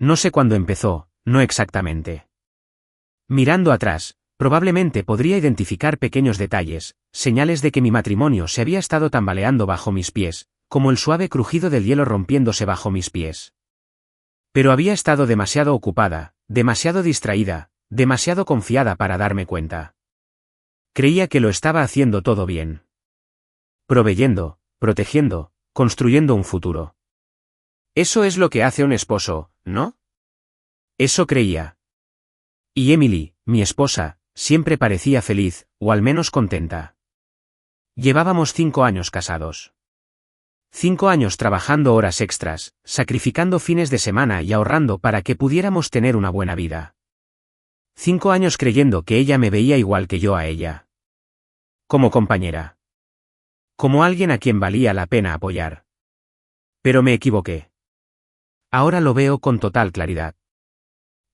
No sé cuándo empezó, no exactamente. Mirando atrás, probablemente podría identificar pequeños detalles, señales de que mi matrimonio se había estado tambaleando bajo mis pies, como el suave crujido del hielo rompiéndose bajo mis pies. Pero había estado demasiado ocupada, demasiado distraída, demasiado confiada para darme cuenta. Creía que lo estaba haciendo todo bien. Proveyendo, protegiendo, construyendo un futuro. Eso es lo que hace un esposo, ¿no? Eso creía. Y Emily, mi esposa, siempre parecía feliz, o al menos contenta. Llevábamos 5 años casados. 5 años trabajando horas extras, sacrificando fines de semana y ahorrando para que pudiéramos tener una buena vida. 5 años creyendo que ella me veía igual que yo a ella. Como compañera. Como alguien a quien valía la pena apoyar. Pero me equivoqué. Ahora lo veo con total claridad.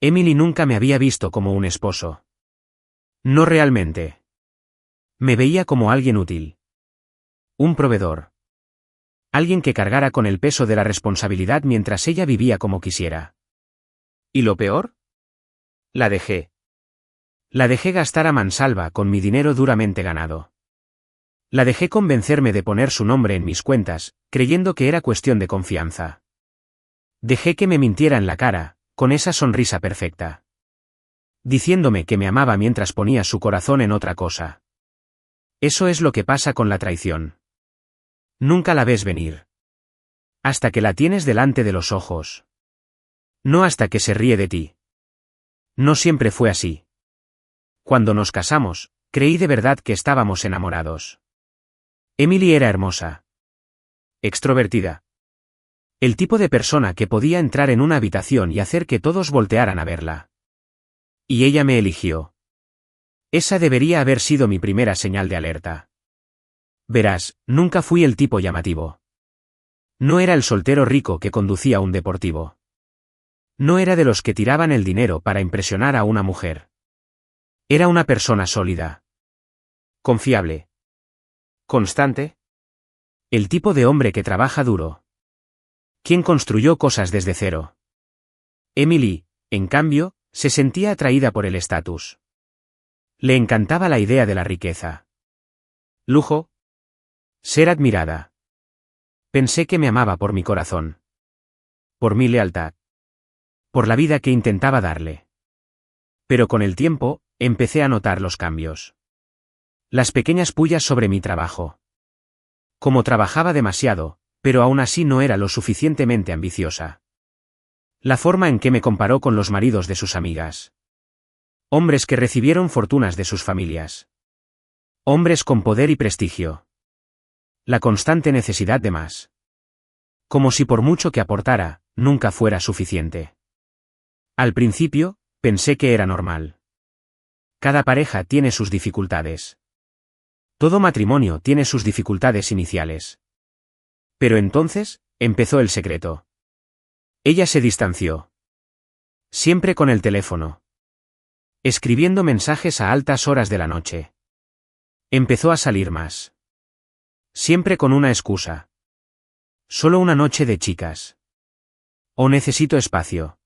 Emily nunca me había visto como un esposo. No realmente. Me veía como alguien útil. Un proveedor. Alguien que cargara con el peso de la responsabilidad mientras ella vivía como quisiera. ¿Y lo peor? La dejé. La dejé gastar a mansalva con mi dinero duramente ganado. La dejé convencerme de poner su nombre en mis cuentas, creyendo que era cuestión de confianza. Dejé que me mintiera en la cara, con esa sonrisa perfecta. Diciéndome que me amaba mientras ponía su corazón en otra cosa. Eso es lo que pasa con la traición. Nunca la ves venir. Hasta que la tienes delante de los ojos. No hasta que se ríe de ti. No siempre fue así. Cuando nos casamos, creí de verdad que estábamos enamorados. Emily era hermosa. Extrovertida. El tipo de persona que podía entrar en una habitación y hacer que todos voltearan a verla. Y ella me eligió. Esa debería haber sido mi primera señal de alerta. Verás, nunca fui el tipo llamativo. No era el soltero rico que conducía un deportivo. No era de los que tiraban el dinero para impresionar a una mujer. Era una persona sólida. Confiable. Constante. El tipo de hombre que trabaja duro. Quien construyó cosas desde cero. Emily, en cambio, se sentía atraída por el estatus. Le encantaba la idea de la riqueza. Lujo. Ser admirada. Pensé que me amaba por mi corazón. Por mi lealtad. Por la vida que intentaba darle. Pero con el tiempo, empecé a notar los cambios. Las pequeñas pullas sobre mi trabajo. Como trabajaba demasiado, pero aún así no era lo suficientemente ambiciosa. La forma en que me comparó con los maridos de sus amigas. Hombres que recibieron fortunas de sus familias. Hombres con poder y prestigio. La constante necesidad de más. Como si por mucho que aportara, nunca fuera suficiente. Al principio, pensé que era normal. Cada pareja tiene sus dificultades. Todo matrimonio tiene sus dificultades iniciales. Pero entonces, empezó el secreto. Ella se distanció. Siempre con el teléfono. Escribiendo mensajes a altas horas de la noche. Empezó a salir más. Siempre con una excusa. Solo una noche de chicas. O necesito espacio.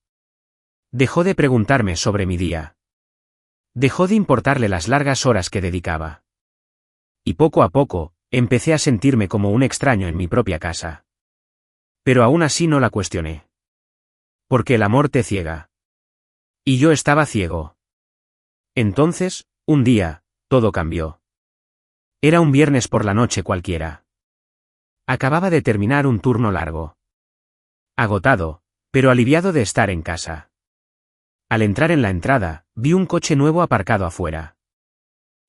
Dejó de preguntarme sobre mi día. Dejó de importarle las largas horas que dedicaba. Y poco a poco, empecé a sentirme como un extraño en mi propia casa. Pero aún así no la cuestioné. Porque el amor te ciega. Y yo estaba ciego. Entonces, un día, todo cambió. Era un viernes por la noche cualquiera. Acababa de terminar un turno largo. Agotado, pero aliviado de estar en casa. Al entrar en la entrada, vi un coche nuevo aparcado afuera.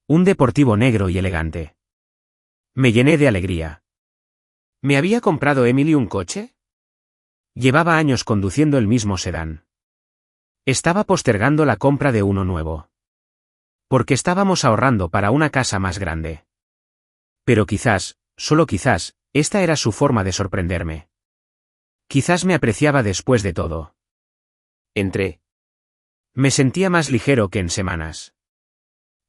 Un deportivo negro y elegante. Me llené de alegría. ¿Me había comprado Emily un coche? Llevaba años conduciendo el mismo sedán. Estaba postergando la compra de uno nuevo. Porque estábamos ahorrando para una casa más grande. Pero quizás, solo quizás, esta era su forma de sorprenderme. Quizás me apreciaba después de todo. Entré. Me sentía más ligero que en semanas.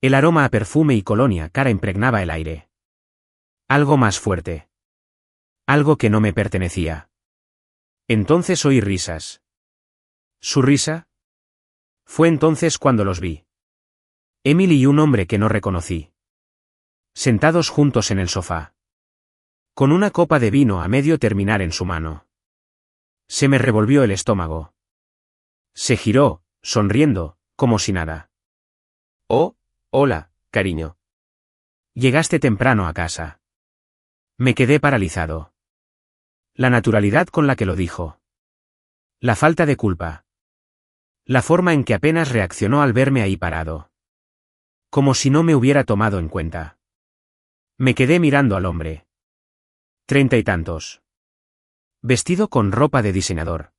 El aroma a perfume y colonia cara impregnaba el aire. Algo más fuerte. Algo que no me pertenecía. Entonces oí risas. ¿Su risa? Fue entonces cuando los vi. Emily y un hombre que no reconocí. Sentados juntos en el sofá. Con una copa de vino a medio terminar en su mano. Se me revolvió el estómago. Se giró, sonriendo, como si nada. Oh, hola, cariño. Llegaste temprano a casa. Me quedé paralizado. La naturalidad con la que lo dijo. La falta de culpa. La forma en que apenas reaccionó al verme ahí parado. Como si no me hubiera tomado en cuenta. Me quedé mirando al hombre. 30 y tantos. Vestido con ropa de diseñador.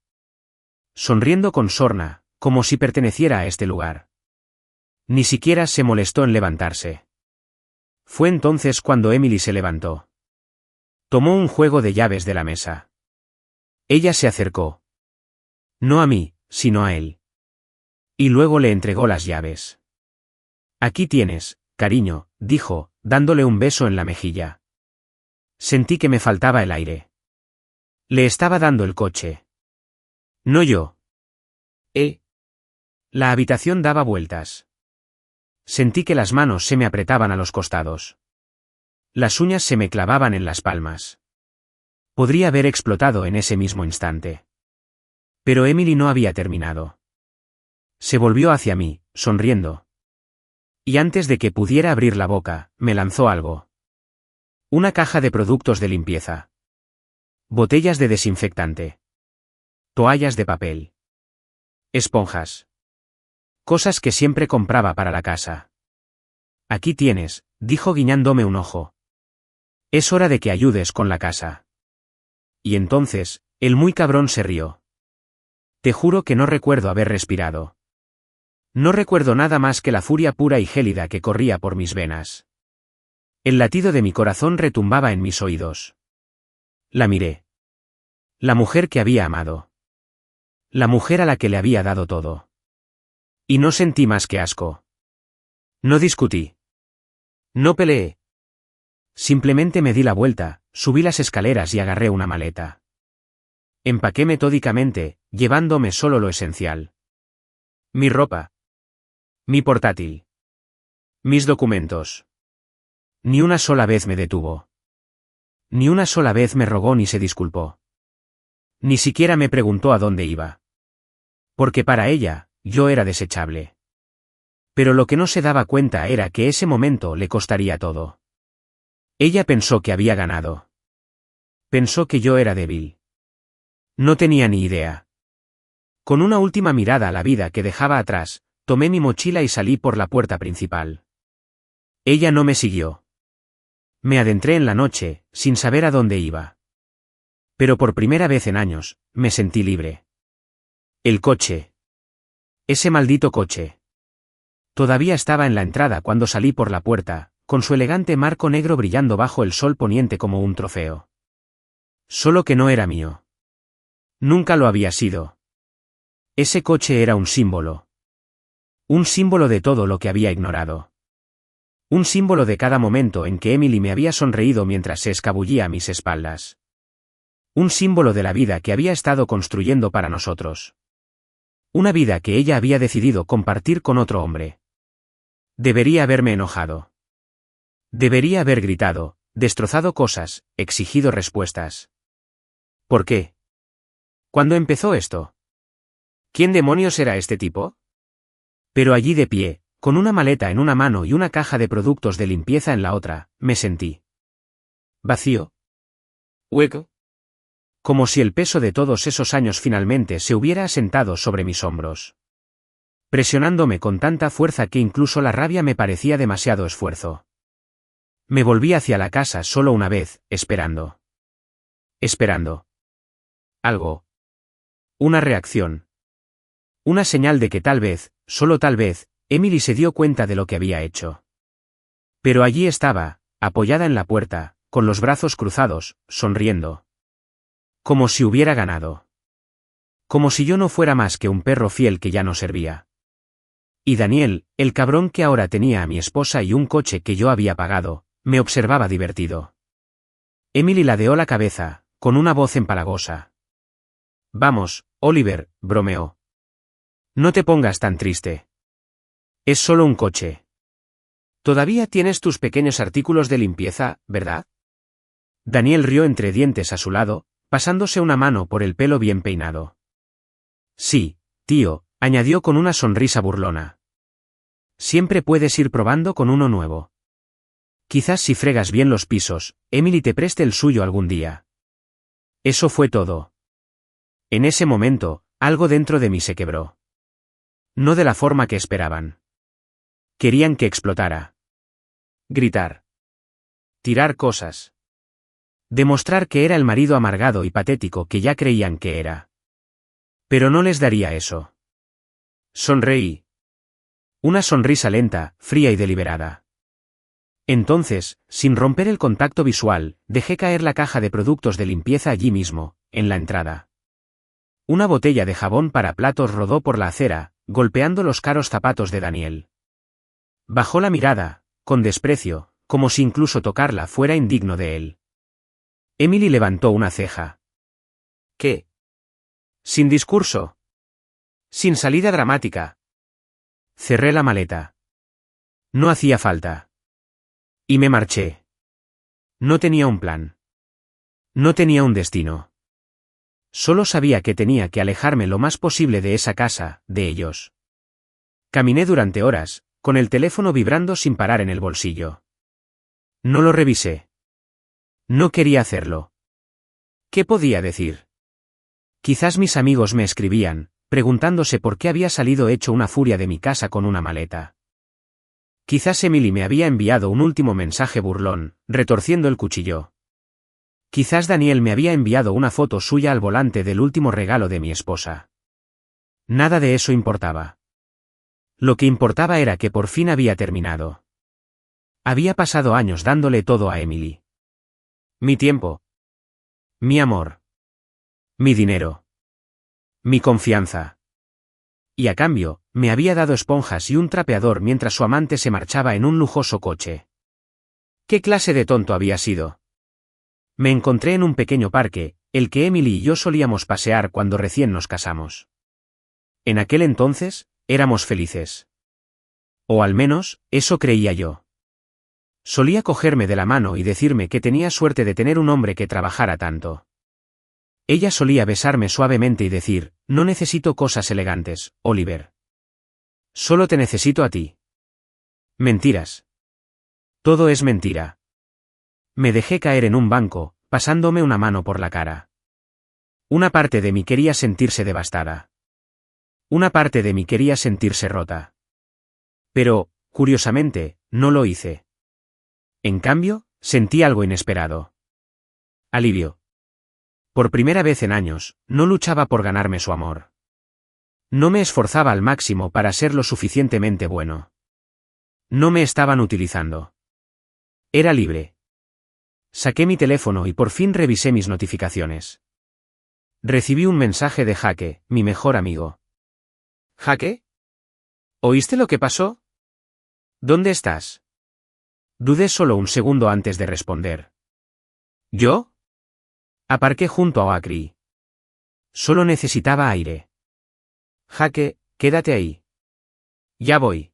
Sonriendo con sorna, como si perteneciera a este lugar. Ni siquiera se molestó en levantarse. Fue entonces cuando Emily se levantó. Tomó un juego de llaves de la mesa. Ella se acercó. No a mí, sino a él. Y luego le entregó las llaves. Aquí tienes, cariño, dijo, dándole un beso en la mejilla. Sentí que me faltaba el aire. Le estaba dando el coche. No yo. La habitación daba vueltas. Sentí que las manos se me apretaban a los costados. Las uñas se me clavaban en las palmas. Podría haber explotado en ese mismo instante. Pero Emily no había terminado. Se volvió hacia mí, sonriendo. Y antes de que pudiera abrir la boca, me lanzó algo. Una caja de productos de limpieza. Botellas de desinfectante. Toallas de papel. Esponjas. Cosas que siempre compraba para la casa. Aquí tienes, dijo guiñándome un ojo. Es hora de que ayudes con la casa. Y entonces, el muy cabrón se rió. Te juro que no recuerdo haber respirado. No recuerdo nada más que la furia pura y gélida que corría por mis venas. El latido de mi corazón retumbaba en mis oídos. La miré. La mujer que había amado. La mujer a la que le había dado todo. Y no sentí más que asco. No discutí. No peleé. Simplemente me di la vuelta, subí las escaleras y agarré una maleta. Empaqué metódicamente, llevándome solo lo esencial. Mi ropa. Mi portátil. Mis documentos. Ni una sola vez me detuvo. Ni una sola vez me rogó ni se disculpó. Ni siquiera me preguntó a dónde iba. Porque para ella, yo era desechable. Pero lo que no se daba cuenta era que ese momento le costaría todo. Ella pensó que había ganado. Pensó que yo era débil. No tenía ni idea. Con una última mirada a la vida que dejaba atrás, tomé mi mochila y salí por la puerta principal. Ella no me siguió. Me adentré en la noche, sin saber a dónde iba. Pero por primera vez en años, me sentí libre. El coche. Ese maldito coche. Todavía estaba en la entrada cuando salí por la puerta, con su elegante marco negro brillando bajo el sol poniente como un trofeo. Solo que no era mío. Nunca lo había sido. Ese coche era un símbolo. Un símbolo de todo lo que había ignorado. Un símbolo de cada momento en que Emily me había sonreído mientras se escabullía a mis espaldas. Un símbolo de la vida que había estado construyendo para nosotros. Una vida que ella había decidido compartir con otro hombre. Debería haberme enojado. Debería haber gritado, destrozado cosas, exigido respuestas. ¿Por qué? ¿Cuándo empezó esto? ¿Quién demonios era este tipo? Pero allí de pie, con una maleta en una mano y una caja de productos de limpieza en la otra, me sentí vacío. Hueco. Como si el peso de todos esos años finalmente se hubiera asentado sobre mis hombros. Presionándome con tanta fuerza que incluso la rabia me parecía demasiado esfuerzo. Me volví hacia la casa solo una vez, esperando. Esperando. Algo. Una reacción. Una señal de que tal vez, solo tal vez, Emily se dio cuenta de lo que había hecho. Pero allí estaba, apoyada en la puerta, con los brazos cruzados, sonriendo. Como si hubiera ganado. Como si yo no fuera más que un perro fiel que ya no servía. Y Daniel, el cabrón que ahora tenía a mi esposa y un coche que yo había pagado, me observaba divertido. Emily ladeó la cabeza, con una voz empalagosa. Vamos, Oliver, bromeó. No te pongas tan triste. Es solo un coche. Todavía tienes tus pequeños artículos de limpieza, ¿verdad? Daniel rió entre dientes a su lado, pasándose una mano por el pelo bien peinado. Sí, tío, añadió con una sonrisa burlona. Siempre puedes ir probando con uno nuevo. Quizás si fregas bien los pisos, Emily te preste el suyo algún día. Eso fue todo. En ese momento, algo dentro de mí se quebró. No de la forma que esperaban. Querían que explotara. Gritar. Tirar cosas. Demostrar que era el marido amargado y patético que ya creían que era. Pero no les daría eso. Sonreí. Una sonrisa lenta, fría y deliberada. Entonces, sin romper el contacto visual, dejé caer la caja de productos de limpieza allí mismo, en la entrada. Una botella de jabón para platos rodó por la acera, golpeando los caros zapatos de Daniel. Bajó la mirada, con desprecio, como si incluso tocarla fuera indigno de él. Emily levantó una ceja. ¿Qué? Sin discurso. Sin salida dramática. Cerré la maleta. No hacía falta. Y me marché. No tenía un plan. No tenía un destino. Solo sabía que tenía que alejarme lo más posible de esa casa, de ellos. Caminé durante horas, con el teléfono vibrando sin parar en el bolsillo. No lo revisé. No quería hacerlo. ¿Qué podía decir? Quizás mis amigos me escribían, preguntándose por qué había salido hecho una furia de mi casa con una maleta. Quizás Emily me había enviado un último mensaje burlón, retorciendo el cuchillo. Quizás Daniel me había enviado una foto suya al volante del último regalo de mi esposa. Nada de eso importaba. Lo que importaba era que por fin había terminado. Había pasado años dándole todo a Emily. Mi tiempo. Mi amor. Mi dinero. Mi confianza. Y a cambio, me había dado esponjas y un trapeador mientras su amante se marchaba en un lujoso coche. ¿Qué clase de tonto había sido? Me encontré en un pequeño parque, el que Emily y yo solíamos pasear cuando recién nos casamos. En aquel entonces, éramos felices. O al menos, eso creía yo. Solía cogerme de la mano y decirme que tenía suerte de tener un hombre que trabajara tanto. Ella solía besarme suavemente y decir, no necesito cosas elegantes, Oliver. Solo te necesito a ti. Mentiras. Todo es mentira. Me dejé caer en un banco, pasándome una mano por la cara. Una parte de mí quería sentirse devastada. Una parte de mí quería sentirse rota. Pero, curiosamente, no lo hice. En cambio, sentí algo inesperado. Alivio. Por primera vez en años, no luchaba por ganarme su amor. No me esforzaba al máximo para ser lo suficientemente bueno. No me estaban utilizando. Era libre. Saqué mi teléfono y por fin revisé mis notificaciones. Recibí un mensaje de Jaque, mi mejor amigo. ¿Jaque? ¿Oíste lo que pasó? ¿Dónde estás? Dudé solo un segundo antes de responder. ¿Yo? Aparqué junto a Oakry. Solo necesitaba aire. Jaque, quédate ahí. Ya voy.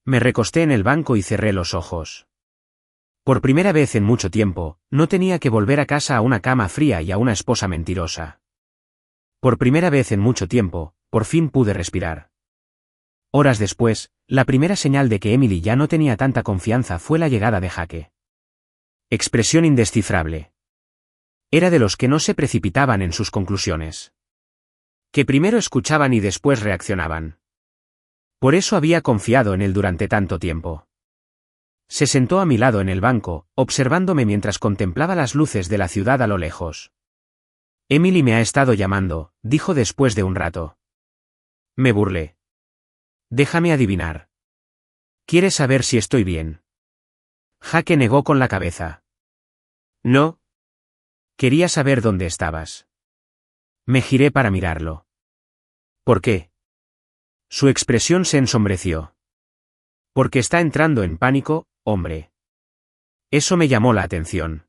Me recosté en el banco y cerré los ojos. Por primera vez en mucho tiempo, no tenía que volver a casa a una cama fría y a una esposa mentirosa. Por primera vez en mucho tiempo, por fin pude respirar. Horas después, la primera señal de que Emily ya no tenía tanta confianza fue la llegada de Jaque. Expresión indescifrable. Era de los que no se precipitaban en sus conclusiones. Que primero escuchaban y después reaccionaban. Por eso había confiado en él durante tanto tiempo. Se sentó a mi lado en el banco, observándome mientras contemplaba las luces de la ciudad a lo lejos. Emily me ha estado llamando, dijo después de un rato. Me burlé. Déjame adivinar. ¿Quieres saber si estoy bien? Jaque negó con la cabeza. No. Quería saber dónde estabas. Me giré para mirarlo. ¿Por qué? Su expresión se ensombreció. Porque está entrando en pánico, hombre. Eso me llamó la atención.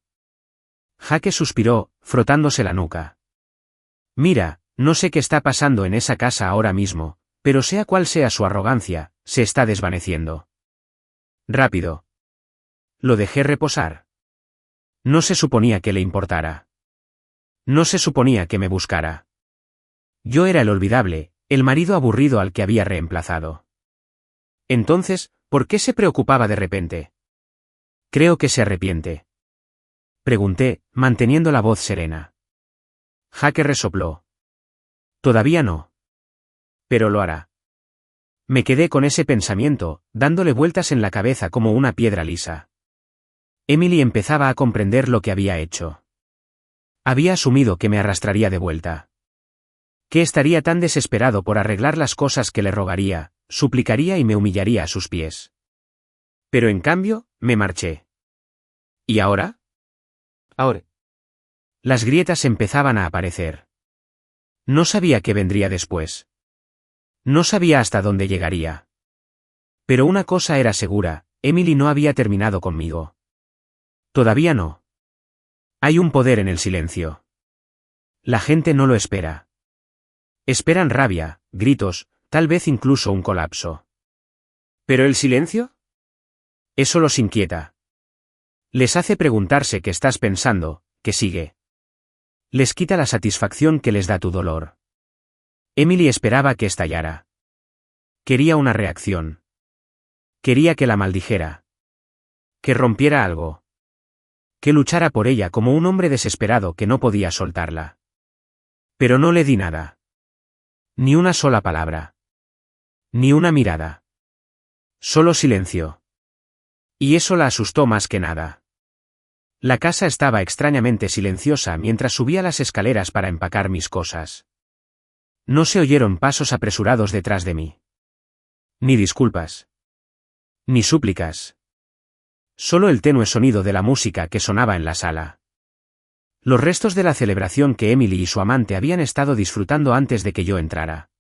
Jaque suspiró, frotándose la nuca. Mira, no sé qué está pasando en esa casa ahora mismo, Pero sea cual sea su arrogancia, se está desvaneciendo. Rápido. Lo dejé reposar. No se suponía que le importara. No se suponía que me buscara. Yo era el olvidable, el marido aburrido al que había reemplazado. Entonces, ¿por qué se preocupaba de repente? Creo que se arrepiente. Pregunté, manteniendo la voz serena. Jake resopló. Todavía no. Pero lo hará. Me quedé con ese pensamiento, dándole vueltas en la cabeza como una piedra lisa. Emily empezaba a comprender lo que había hecho. Había asumido que me arrastraría de vuelta. Que estaría tan desesperado por arreglar las cosas que le rogaría, suplicaría y me humillaría a sus pies. Pero en cambio, me marché. ¿Y ahora? Ahora. Las grietas empezaban a aparecer. No sabía qué vendría después. No sabía hasta dónde llegaría. Pero una cosa era segura, Emily no había terminado conmigo. Todavía no. Hay un poder en el silencio. La gente no lo espera. Esperan rabia, gritos, tal vez incluso un colapso. ¿Pero el silencio? Eso los inquieta. Les hace preguntarse qué estás pensando, qué sigue. Les quita la satisfacción que les da tu dolor. Emily esperaba que estallara. Quería una reacción. Quería que la maldijera. Que rompiera algo. Que luchara por ella como un hombre desesperado que no podía soltarla. Pero no le di nada. Ni una sola palabra. Ni una mirada. Solo silencio. Y eso la asustó más que nada. La casa estaba extrañamente silenciosa mientras subía las escaleras para empacar mis cosas. No se oyeron pasos apresurados detrás de mí. Ni disculpas. Ni súplicas. Solo el tenue sonido de la música que sonaba en la sala. Los restos de la celebración que Emily y su amante habían estado disfrutando antes de que yo entrara.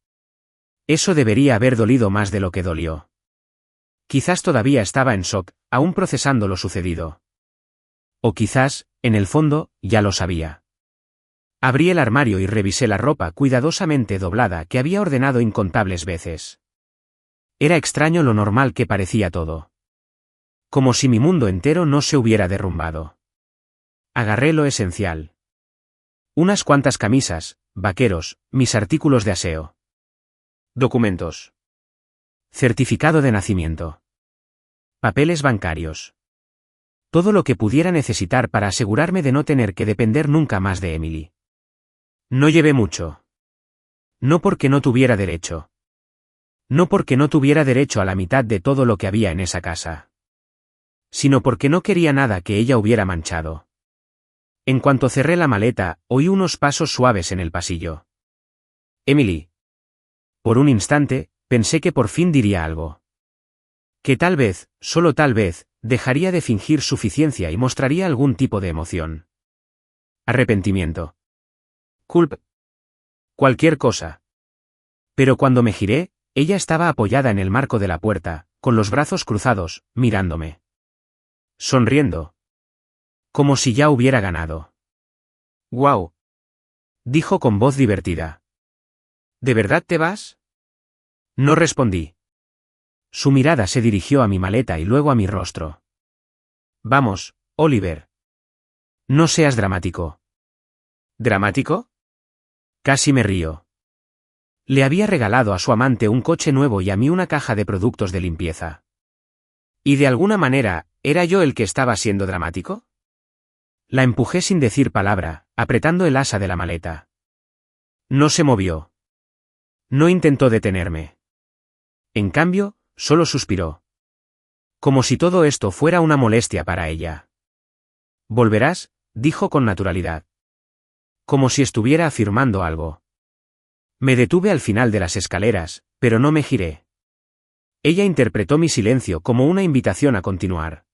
Eso debería haber dolido más de lo que dolió. Quizás todavía estaba en shock, aún procesando lo sucedido. O quizás, en el fondo, ya lo sabía. Abrí el armario y revisé la ropa cuidadosamente doblada que había ordenado incontables veces. Era extraño lo normal que parecía todo. Como si mi mundo entero no se hubiera derrumbado. Agarré lo esencial. Unas cuantas camisas, vaqueros, mis artículos de aseo. Documentos. Certificado de nacimiento. Papeles bancarios. Todo lo que pudiera necesitar para asegurarme de no tener que depender nunca más de Emily. No llevé mucho. No porque no tuviera derecho. No porque no tuviera derecho a la mitad de todo lo que había en esa casa. Sino porque no quería nada que ella hubiera manchado. En cuanto cerré la maleta, oí unos pasos suaves en el pasillo. Emily. Por un instante, pensé que por fin diría algo. Que tal vez, solo tal vez, dejaría de fingir suficiencia y mostraría algún tipo de emoción. Arrepentimiento. Culpa. Cualquier cosa. Pero cuando me giré, ella estaba apoyada en el marco de la puerta, con los brazos cruzados, mirándome. Sonriendo. Como si ya hubiera ganado. «Guau», dijo con voz divertida. ¿De verdad te vas? No respondí. Su mirada se dirigió a mi maleta y luego a mi rostro. Vamos, Oliver. No seas dramático. ¿Dramático? Casi me río. Le había regalado a su amante un coche nuevo y a mí una caja de productos de limpieza. Y de alguna manera, ¿era yo el que estaba siendo dramático? La empujé sin decir palabra, apretando el asa de la maleta. No se movió. No intentó detenerme. En cambio, solo suspiró. Como si todo esto fuera una molestia para ella. «Volverás», dijo con naturalidad. Como si estuviera afirmando algo. Me detuve al final de las escaleras, pero no me giré. Ella interpretó mi silencio como una invitación a continuar.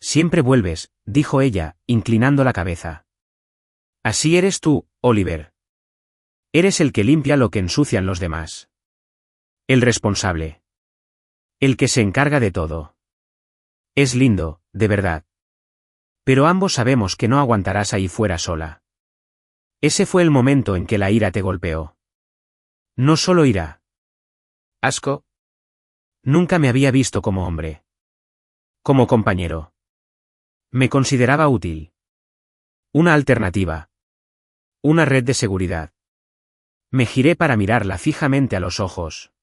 «Siempre vuelves», dijo ella, inclinando la cabeza. «Así eres tú, Oliver. Eres el que limpia lo que ensucian los demás. El responsable. El que se encarga de todo. Es lindo, de verdad. Pero ambos sabemos que no aguantarás ahí fuera sola». Ese fue el momento en que la ira te golpeó. No solo ira. ¿Asco? Nunca me había visto como hombre. Como compañero. Me consideraba útil. Una alternativa. Una red de seguridad. Me giré para mirarla fijamente a los ojos.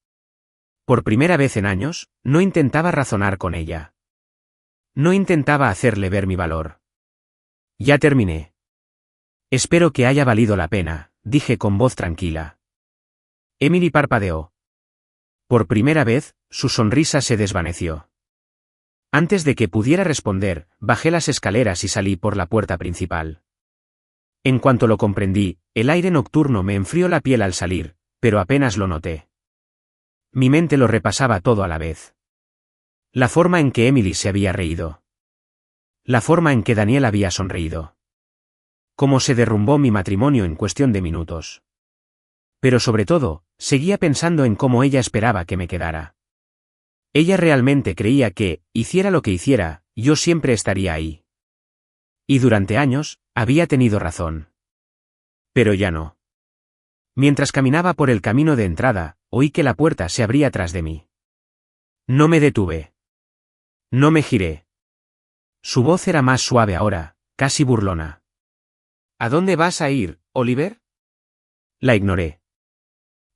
Por primera vez en años, no intentaba razonar con ella. No intentaba hacerle ver mi valor. Ya terminé. Espero que haya valido la pena, dije con voz tranquila. Emily parpadeó. Por primera vez, su sonrisa se desvaneció. Antes de que pudiera responder, bajé las escaleras y salí por la puerta principal. En cuanto lo comprendí, el aire nocturno me enfrió la piel al salir, pero apenas lo noté. Mi mente lo repasaba todo a la vez. La forma en que Emily se había reído. La forma en que Daniel había sonreído. Cómo se derrumbó mi matrimonio en cuestión de minutos. Pero sobre todo, seguía pensando en cómo ella esperaba que me quedara. Ella realmente creía que, hiciera lo que hiciera, yo siempre estaría ahí. Y durante años, había tenido razón. Pero ya no. Mientras caminaba por el camino de entrada, oí que la puerta se abría tras de mí. No me detuve. No me giré. Su voz era más suave ahora, casi burlona. ¿A dónde vas a ir, Oliver? La ignoré.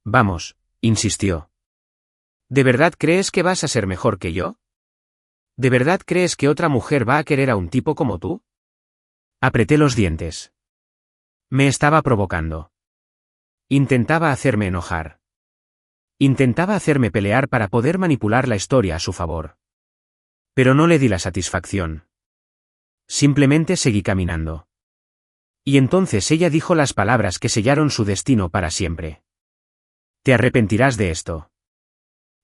Vamos, insistió. ¿De verdad crees que vas a ser mejor que yo? ¿De verdad crees que otra mujer va a querer a un tipo como tú? Apreté los dientes. Me estaba provocando. Intentaba hacerme enojar. Intentaba hacerme pelear para poder manipular la historia a su favor. Pero no le di la satisfacción. Simplemente seguí caminando. Y entonces ella dijo las palabras que sellaron su destino para siempre. Te arrepentirás de esto.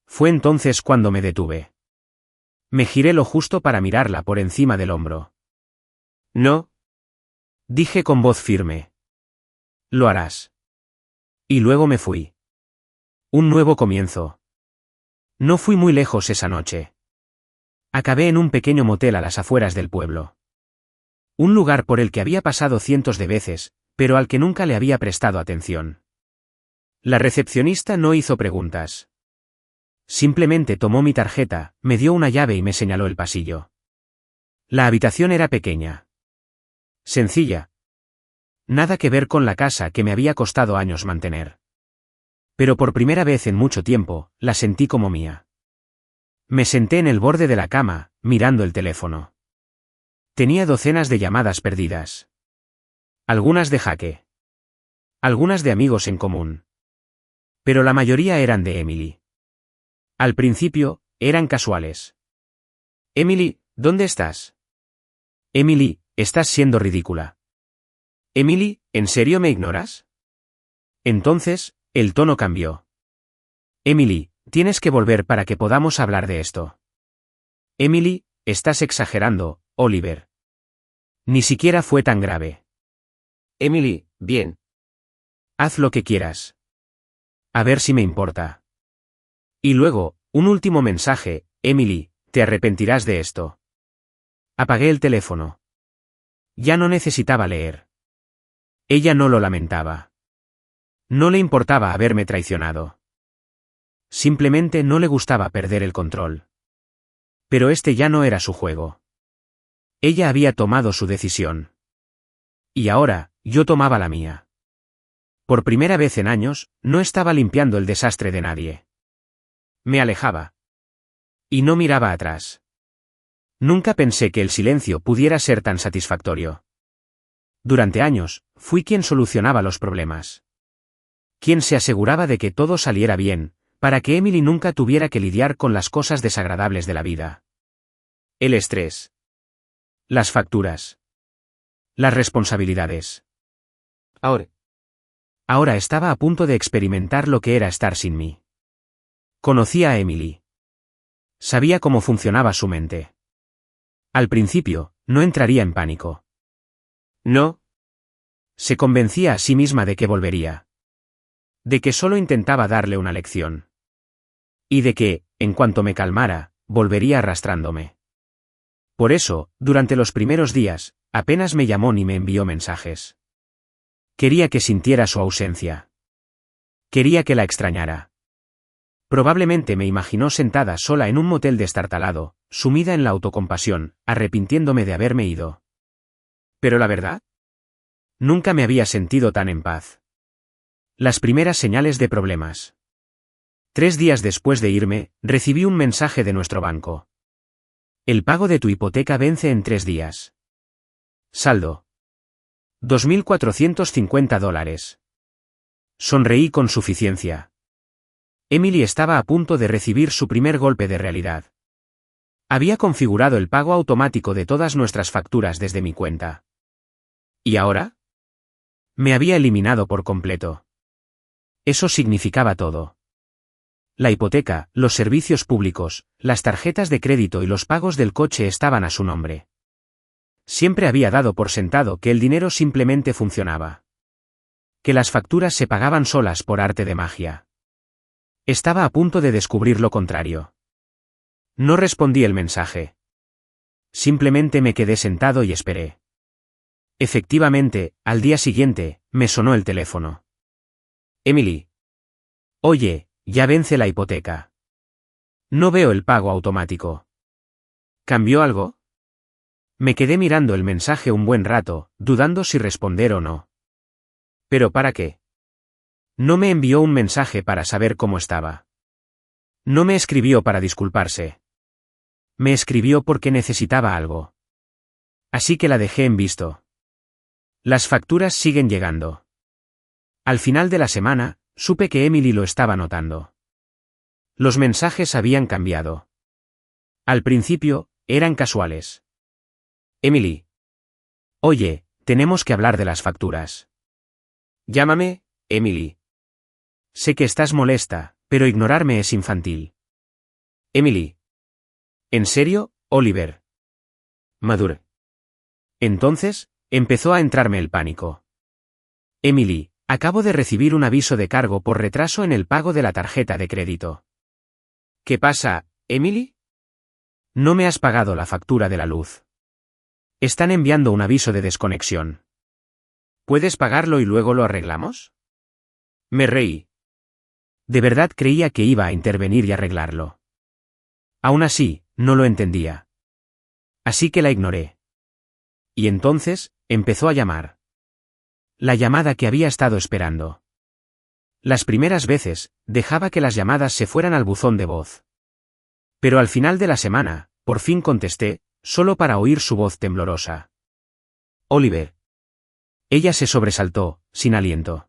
Fue entonces cuando me detuve. Me giré lo justo para mirarla por encima del hombro. No. Dije con voz firme. Lo harás. Y luego me fui. Un nuevo comienzo. No fui muy lejos esa noche. Acabé en un pequeño motel a las afueras del pueblo. Un lugar por el que había pasado cientos de veces, pero al que nunca le había prestado atención. La recepcionista no hizo preguntas. Simplemente tomó mi tarjeta, me dio una llave y me señaló el pasillo. La habitación era pequeña. Sencilla. Nada que ver con la casa que me había costado años mantener. Pero por primera vez en mucho tiempo, la sentí como mía. Me senté en el borde de la cama, mirando el teléfono. Tenía docenas de llamadas perdidas. Algunas de Jaque. Algunas de amigos en común. Pero la mayoría eran de Emily. Al principio, eran casuales. Emily, ¿dónde estás? Emily, estás siendo ridícula. Emily, ¿en serio me ignoras? Entonces, el tono cambió. Emily, tienes que volver para que podamos hablar de esto. Emily, estás exagerando, Oliver. Ni siquiera fue tan grave. Emily, bien. Haz lo que quieras. A ver si me importa. Y luego, un último mensaje, Emily, te arrepentirás de esto. Apagué el teléfono. Ya no necesitaba leer. Ella no lo lamentaba. No le importaba haberme traicionado. Simplemente no le gustaba perder el control. Pero este ya no era su juego. Ella había tomado su decisión. Y ahora, yo tomaba la mía. Por primera vez en años, no estaba limpiando el desastre de nadie. Me alejaba. Y no miraba atrás. Nunca pensé que el silencio pudiera ser tan satisfactorio. Durante años, fui quien solucionaba los problemas. Quien se aseguraba de que todo saliera bien, para que Emily nunca tuviera que lidiar con las cosas desagradables de la vida. El estrés. Las facturas. Las responsabilidades. Ahora estaba a punto de experimentar lo que era estar sin mí. Conocía a Emily. Sabía cómo funcionaba su mente. Al principio, no entraría en pánico. No. Se convencía a sí misma de que volvería. De que solo intentaba darle una lección. Y de que, en cuanto me calmara, volvería arrastrándome. Por eso, durante los primeros días, apenas me llamó ni me envió mensajes. Quería que sintiera su ausencia. Quería que la extrañara. Probablemente me imaginó sentada sola en un motel destartalado, sumida en la autocompasión, arrepintiéndome de haberme ido. Pero la verdad, nunca me había sentido tan en paz. Las primeras señales de problemas. 3 días después de irme, recibí un mensaje de nuestro banco. El pago de tu hipoteca vence en 3 días. Saldo. $2.450. Sonreí con suficiencia. Emily estaba a punto de recibir su primer golpe de realidad. Había configurado el pago automático de todas nuestras facturas desde mi cuenta. ¿Y ahora? Me había eliminado por completo. Eso significaba todo. La hipoteca, los servicios públicos, las tarjetas de crédito y los pagos del coche estaban a su nombre. Siempre había dado por sentado que el dinero simplemente funcionaba. Que las facturas se pagaban solas por arte de magia. Estaba a punto de descubrir lo contrario. No respondí el mensaje. Simplemente me quedé sentado y esperé. Efectivamente, al día siguiente, me sonó el teléfono. Emily. Oye, ya vence la hipoteca. No veo el pago automático. ¿Cambió algo? Me quedé mirando el mensaje un buen rato, dudando si responder o no. ¿Pero para qué? No me envió un mensaje para saber cómo estaba. No me escribió para disculparse. Me escribió porque necesitaba algo. Así que la dejé en visto. Las facturas siguen llegando. Al final de la semana, supe que Emily lo estaba notando. Los mensajes habían cambiado. Al principio, eran casuales. Emily. Oye, tenemos que hablar de las facturas. Llámame, Emily. Sé que estás molesta, pero ignorarme es infantil. Emily. ¿En serio, Oliver? Madure. Entonces, empezó a entrarme el pánico. Emily, acabo de recibir un aviso de cargo por retraso en el pago de la tarjeta de crédito. ¿Qué pasa, Emily? No me has pagado la factura de la luz. Están enviando un aviso de desconexión. ¿Puedes pagarlo y luego lo arreglamos? Me reí. De verdad creía que iba a intervenir y arreglarlo. Aún así, no lo entendía. Así que la ignoré. Y entonces, empezó a llamar. La llamada que había estado esperando. Las primeras veces, dejaba que las llamadas se fueran al buzón de voz. Pero al final de la semana, por fin contesté, solo para oír su voz temblorosa. Oliver. Ella se sobresaltó, sin aliento.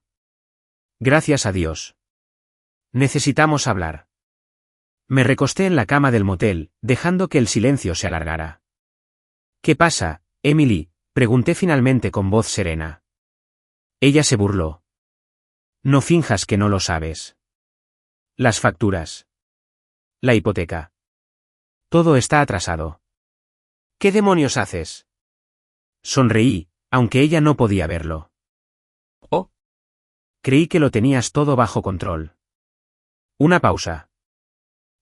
Gracias a Dios. Necesitamos hablar. Me recosté en la cama del motel, dejando que el silencio se alargara. ¿Qué pasa, Emily?, pregunté finalmente con voz serena. Ella se burló. No finjas que no lo sabes. Las facturas. La hipoteca. Todo está atrasado. ¿Qué demonios haces? Sonreí, aunque ella no podía verlo. Oh. Creí que lo tenías todo bajo control. Una pausa.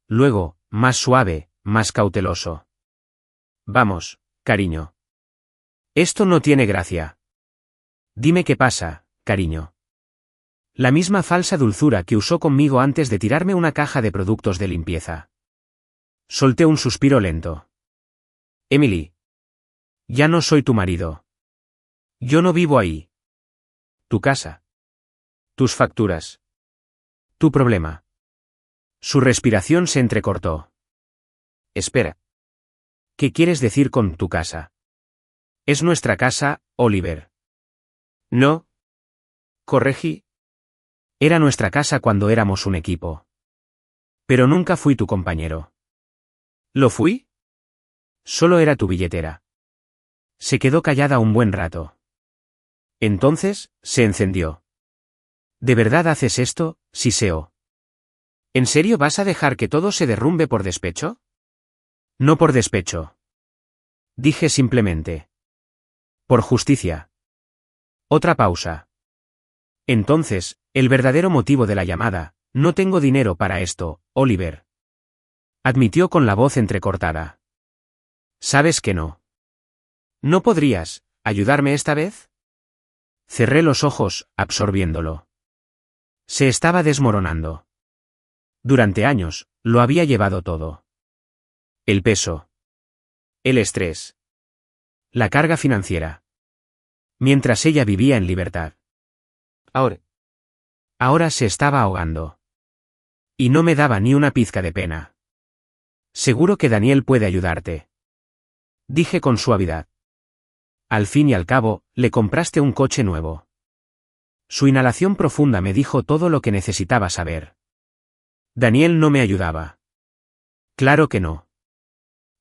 Luego, más suave, más cauteloso. Vamos, cariño. Esto no tiene gracia. Dime qué pasa, cariño. La misma falsa dulzura que usó conmigo antes de tirarme una caja de productos de limpieza. Solté un suspiro lento. Emily. Ya no soy tu marido. Yo no vivo ahí. Tu casa. Tus facturas. Tu problema. Su respiración se entrecortó. Espera. ¿Qué quieres decir con tu casa? Es nuestra casa, Oliver. No. Corregí. Era nuestra casa cuando éramos un equipo. Pero nunca fui tu compañero. ¿Lo fui? Solo era tu billetera. Se quedó callada un buen rato. Entonces, se encendió. ¿De verdad haces esto, Siseo? ¿En serio vas a dejar que todo se derrumbe por despecho? No por despecho. Dije simplemente. Por justicia. Otra pausa. Entonces, el verdadero motivo de la llamada, no tengo dinero para esto, Oliver. Admitió con la voz entrecortada. ¿Sabes que no? ¿No podrías ayudarme esta vez? Cerré los ojos, absorbiéndolo. Se estaba desmoronando. Durante años, lo había llevado todo. El peso. El estrés. La carga financiera. Mientras ella vivía en libertad. Ahora se estaba ahogando. Y no me daba ni una pizca de pena. Seguro que Daniel puede ayudarte. Dije con suavidad. Al fin y al cabo, le compraste un coche nuevo. Su inhalación profunda me dijo todo lo que necesitaba saber. Daniel no me ayudaba. Claro que no.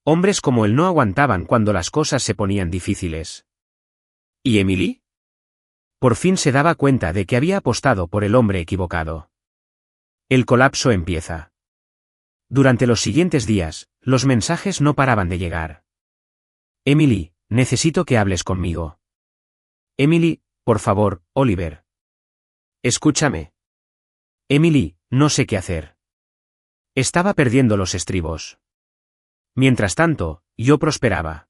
Hombres como él no aguantaban cuando las cosas se ponían difíciles. ¿Y Emily? Por fin se daba cuenta de que había apostado por el hombre equivocado. El colapso empieza. Durante los siguientes días, los mensajes no paraban de llegar. Emily, necesito que hables conmigo. Emily, por favor, Oliver. Escúchame. Emily, no sé qué hacer. Estaba perdiendo los estribos. Mientras tanto, yo prosperaba.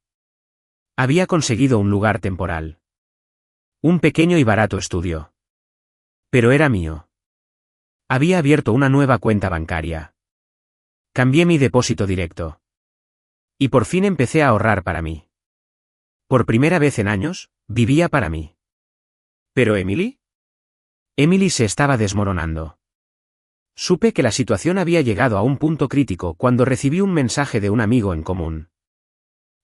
Había conseguido un lugar temporal. Un pequeño y barato estudio. Pero era mío. Había abierto una nueva cuenta bancaria. Cambié mi depósito directo. Y por fin empecé a ahorrar para mí. Por primera vez en años, vivía para mí. ¿Pero Emily? Emily se estaba desmoronando. Supe que la situación había llegado a un punto crítico cuando recibí un mensaje de un amigo en común.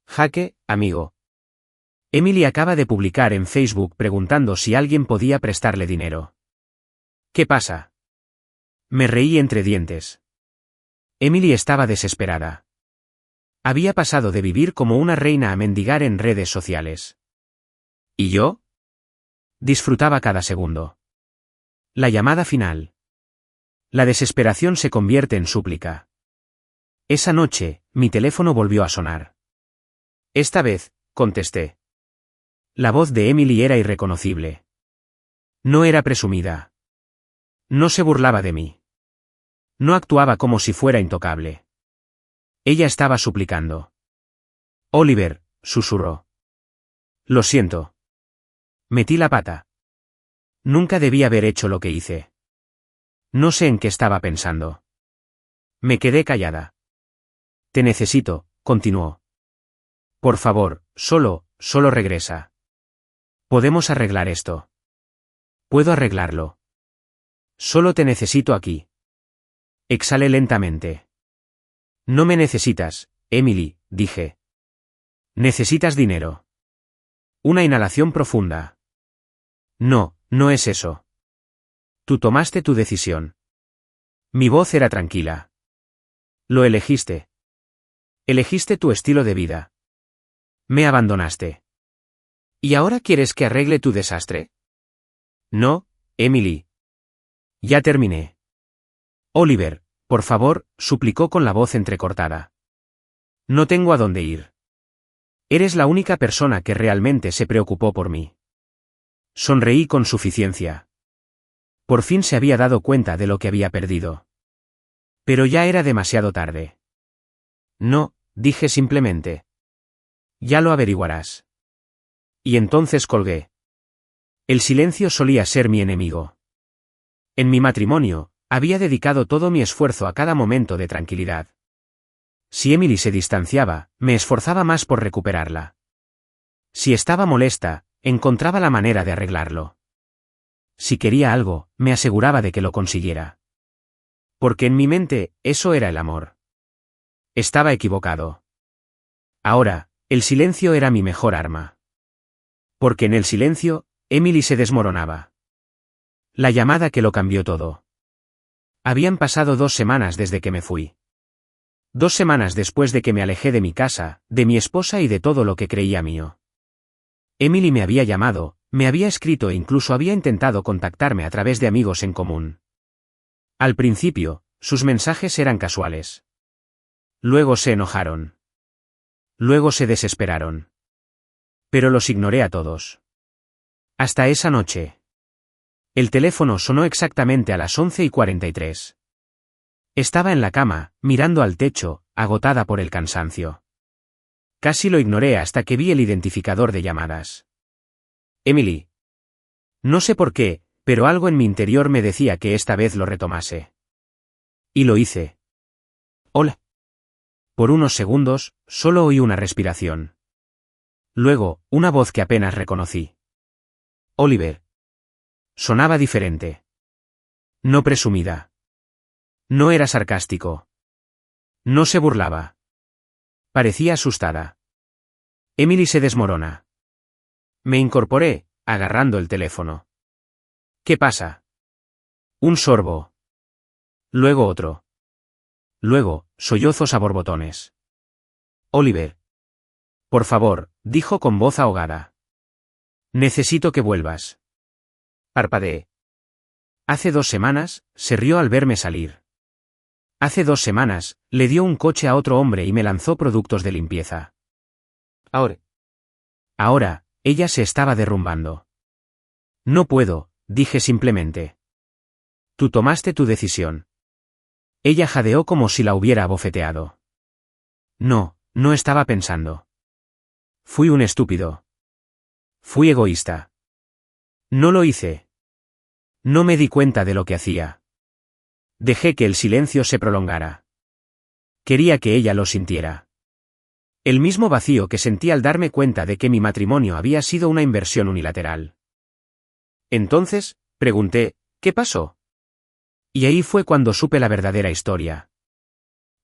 Jaque, amigo. Emily acaba de publicar en Facebook preguntando si alguien podía prestarle dinero. ¿Qué pasa? Me reí entre dientes. Emily estaba desesperada. Había pasado de vivir como una reina a mendigar en redes sociales. ¿Y yo? Disfrutaba cada segundo. La llamada final. La desesperación se convierte en súplica. Esa noche, mi teléfono volvió a sonar. Esta vez, contesté. La voz de Emily era irreconocible. No era presumida. No se burlaba de mí. No actuaba como si fuera intocable. Ella estaba suplicando. Oliver, susurró. Lo siento. Metí la pata. Nunca debí haber hecho lo que hice. No sé en qué estaba pensando. Me quedé callada. Te necesito, continuó. Por favor, solo regresa. Podemos arreglar esto. Puedo arreglarlo. Solo te necesito aquí. Exhalé lentamente. No me necesitas, Emily, dije. Necesitas dinero. Una inhalación profunda. No, no es eso. Tú tomaste tu decisión. Mi voz era tranquila. Lo elegiste. Elegiste tu estilo de vida. Me abandonaste. ¿Y ahora quieres que arregle tu desastre? No, Emily. Ya terminé. Oliver, por favor, suplicó con la voz entrecortada. No tengo a dónde ir. Eres la única persona que realmente se preocupó por mí. Sonreí con suficiencia. Por fin se había dado cuenta de lo que había perdido. Pero ya era demasiado tarde. No, dije simplemente. Ya lo averiguarás. Y entonces colgué. El silencio solía ser mi enemigo. En mi matrimonio, había dedicado todo mi esfuerzo a cada momento de tranquilidad. Si Emily se distanciaba, me esforzaba más por recuperarla. Si estaba molesta, encontraba la manera de arreglarlo. Si quería algo, me aseguraba de que lo consiguiera. Porque en mi mente, eso era el amor. Estaba equivocado. Ahora, el silencio era mi mejor arma. Porque en el silencio, Emily se desmoronaba. La llamada que lo cambió todo. Habían pasado 2 semanas desde que me fui. 2 semanas después de que me alejé de mi casa, de mi esposa y de todo lo que creía mío. Emily me había llamado, me había escrito e incluso había intentado contactarme a través de amigos en común. Al principio, sus mensajes eran casuales. Luego se enojaron. Luego se desesperaron. Pero los ignoré a todos. Hasta esa noche. El teléfono sonó exactamente a las 11:43. Estaba en la cama, mirando al techo, agotada por el cansancio. Casi lo ignoré hasta que vi el identificador de llamadas. Emily. No sé por qué, pero algo en mi interior me decía que esta vez lo retomase. Y lo hice. Hola. Por unos segundos, solo oí una respiración. Luego, una voz que apenas reconocí. Oliver. Sonaba diferente. No presumida. No era sarcástico. No se burlaba. Parecía asustada. Emily se desmorona. Me incorporé, agarrando el teléfono. ¿Qué pasa? Un sorbo. Luego otro. Luego, sollozos a borbotones. Oliver. Por favor, dijo con voz ahogada. Necesito que vuelvas. Parpadeé. Hace 2 semanas, se rió al verme salir. Hace 2 semanas, le dio un coche a otro hombre y me lanzó productos de limpieza. Ahora, ella se estaba derrumbando. No puedo, dije simplemente. Tú tomaste tu decisión. Ella jadeó como si la hubiera abofeteado. No, no estaba pensando. Fui un estúpido. Fui egoísta. No lo hice. No me di cuenta de lo que hacía. Dejé que el silencio se prolongara. Quería que ella lo sintiera. El mismo vacío que sentí al darme cuenta de que mi matrimonio había sido una inversión unilateral. Entonces, pregunté, ¿qué pasó? Y ahí fue cuando supe la verdadera historia.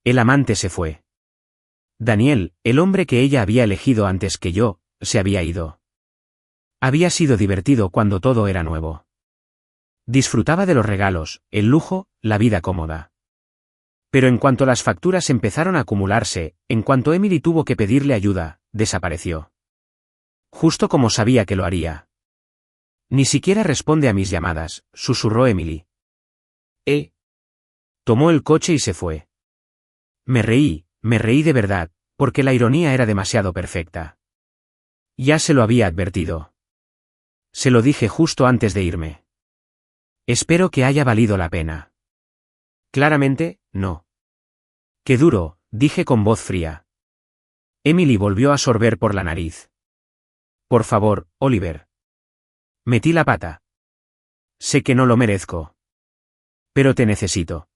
El amante se fue. Daniel, el hombre que ella había elegido antes que yo, se había ido. Había sido divertido cuando todo era nuevo. Disfrutaba de los regalos, el lujo, la vida cómoda. Pero en cuanto las facturas empezaron a acumularse, en cuanto Emily tuvo que pedirle ayuda, desapareció. Justo como sabía que lo haría. Ni siquiera responde a mis llamadas, susurró Emily. Tomó el coche y se fue. Me reí de verdad, porque la ironía era demasiado perfecta. Ya se lo había advertido. Se lo dije justo antes de irme. Espero que haya valido la pena. Claramente, no. Qué duro, dije con voz fría. Emily volvió a sorber por la nariz. Por favor, Oliver. Metí la pata. Sé que no lo merezco. Pero te necesito.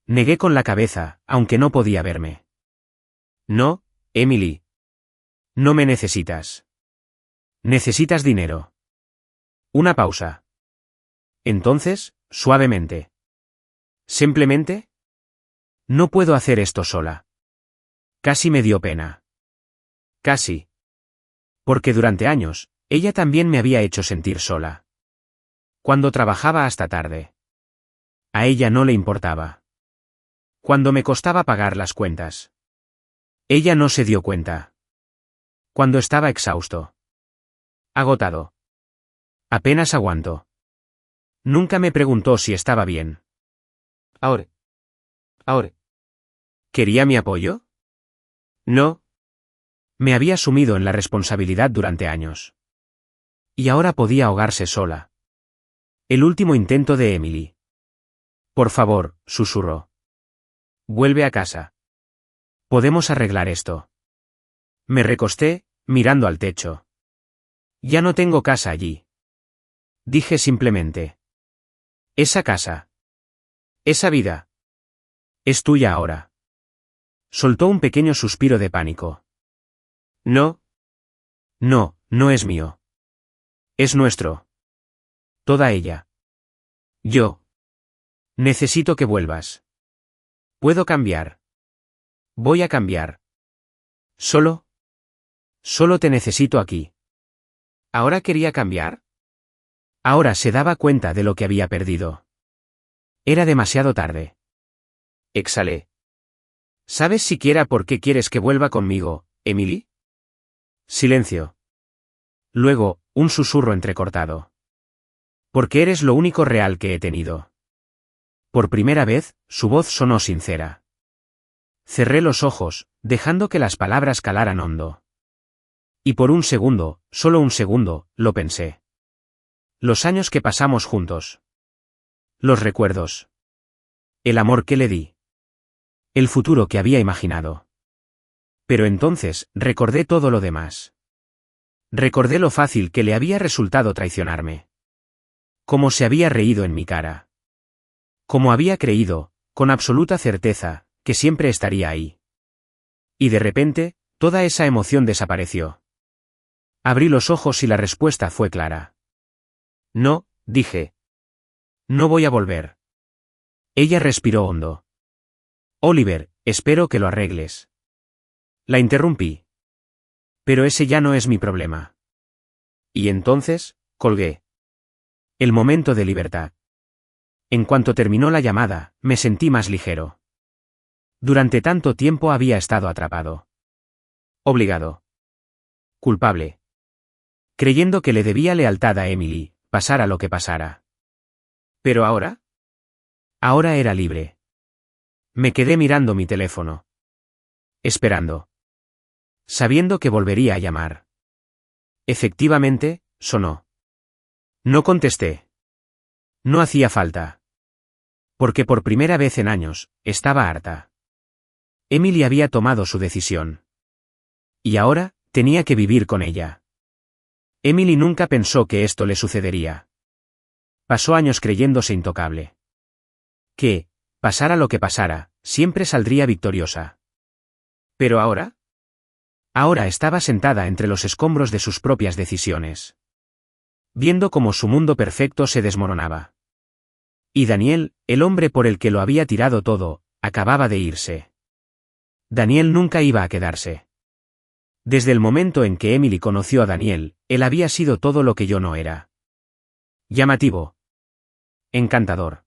Negué con la cabeza, aunque no podía verme. No, Emily. No me necesitas. Necesitas dinero. Una pausa. Entonces, suavemente. ¿Simplemente? No puedo hacer esto sola. Casi me dio pena. Casi. Porque durante años, ella también me había hecho sentir sola. Cuando trabajaba hasta tarde. A ella no le importaba. Cuando me costaba pagar las cuentas. Ella no se dio cuenta. Cuando estaba exhausto. Agotado. Apenas aguanto. Nunca me preguntó si estaba bien. Ahora. ¿Quería mi apoyo? No. Me había sumido en la responsabilidad durante años. Y ahora podía ahogarse sola. El último intento de Emily. Por favor, susurró. Vuelve a casa. Podemos arreglar esto. Me recosté, mirando al techo. Ya no tengo casa allí. Dije simplemente. Esa casa. Esa vida. Es tuya ahora. Soltó un pequeño suspiro de pánico. No. No, no es mío. Es nuestro. Toda ella. Yo. Necesito que vuelvas. Puedo cambiar. Voy a cambiar. Solo te necesito aquí. ¿Ahora quería cambiar? Ahora se daba cuenta de lo que había perdido. Era demasiado tarde. Exhalé. ¿Sabes siquiera por qué quieres que vuelva conmigo, Emily? Silencio. Luego, un susurro entrecortado. Porque eres lo único real que he tenido. Por primera vez, su voz sonó sincera. Cerré los ojos, dejando que las palabras calaran hondo. Y por un segundo, solo un segundo, lo pensé. Los años que pasamos juntos. Los recuerdos. El amor que le di. El futuro que había imaginado. Pero entonces, recordé todo lo demás. Recordé lo fácil que le había resultado traicionarme. Cómo se había reído en mi cara. Cómo había creído, con absoluta certeza, que siempre estaría ahí. Y de repente, toda esa emoción desapareció. Abrí los ojos y la respuesta fue clara. No, dije. No voy a volver. Ella respiró hondo. Oliver, espero que lo arregles. La interrumpí. Pero ese ya no es mi problema. Y entonces, colgué. El momento de libertad. En cuanto terminó la llamada, me sentí más ligero. Durante tanto tiempo había estado atrapado. Obligado. Culpable. Creyendo que le debía lealtad a Emily, pasara lo que pasara. Pero ahora. Ahora era libre. Me quedé mirando mi teléfono. Esperando. Sabiendo que volvería a llamar. Efectivamente, sonó. No contesté. No hacía falta. Porque por primera vez en años, estaba harta. Emily había tomado su decisión. Y ahora, tenía que vivir con ella. Emily nunca pensó que esto le sucedería. Pasó años creyéndose intocable. Que, pasara lo que pasara, siempre saldría victoriosa. Pero ahora. Ahora estaba sentada entre los escombros de sus propias decisiones. Viendo cómo su mundo perfecto se desmoronaba. Y Daniel, el hombre por el que lo había tirado todo, acababa de irse. Daniel nunca iba a quedarse. Desde el momento en que Emily conoció a Daniel, él había sido todo lo que yo no era. Llamativo. Encantador.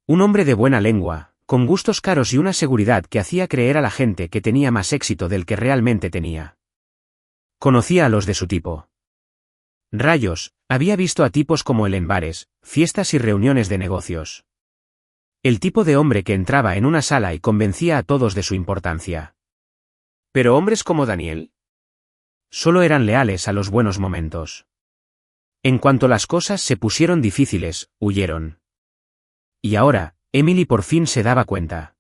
Un hombre de buena lengua, con gustos caros y una seguridad que hacía creer a la gente que tenía más éxito del que realmente tenía. Conocía a los de su tipo. Rayos, había visto a tipos como él en bares, fiestas y reuniones de negocios. El tipo de hombre que entraba en una sala y convencía a todos de su importancia. Pero hombres como Daniel. Solo eran leales a los buenos momentos. En cuanto las cosas se pusieron difíciles, huyeron. Y ahora, Emily por fin se daba cuenta.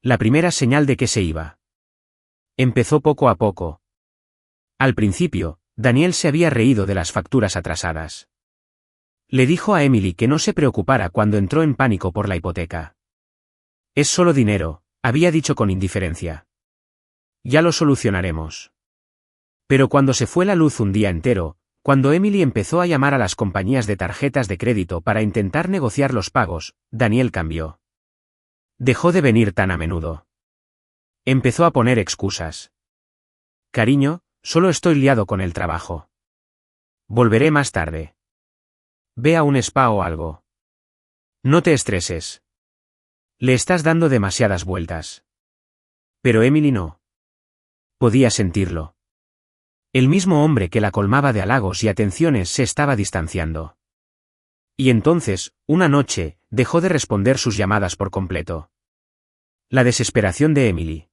La primera señal de que se iba. Empezó poco a poco. Al principio, Daniel se había reído de las facturas atrasadas. Le dijo a Emily que no se preocupara cuando entró en pánico por la hipoteca. Es solo dinero, había dicho con indiferencia. Ya lo solucionaremos. Pero cuando se fue la luz un día entero, cuando Emily empezó a llamar a las compañías de tarjetas de crédito para intentar negociar los pagos, Daniel cambió. Dejó de venir tan a menudo. Empezó a poner excusas. Cariño, solo estoy liado con el trabajo. Volveré más tarde. Ve a un spa o algo. No te estreses. Le estás dando demasiadas vueltas. Pero Emily no. Podía sentirlo. El mismo hombre que la colmaba de halagos y atenciones se estaba distanciando. Y entonces, una noche, dejó de responder sus llamadas por completo. La desesperación de Emily.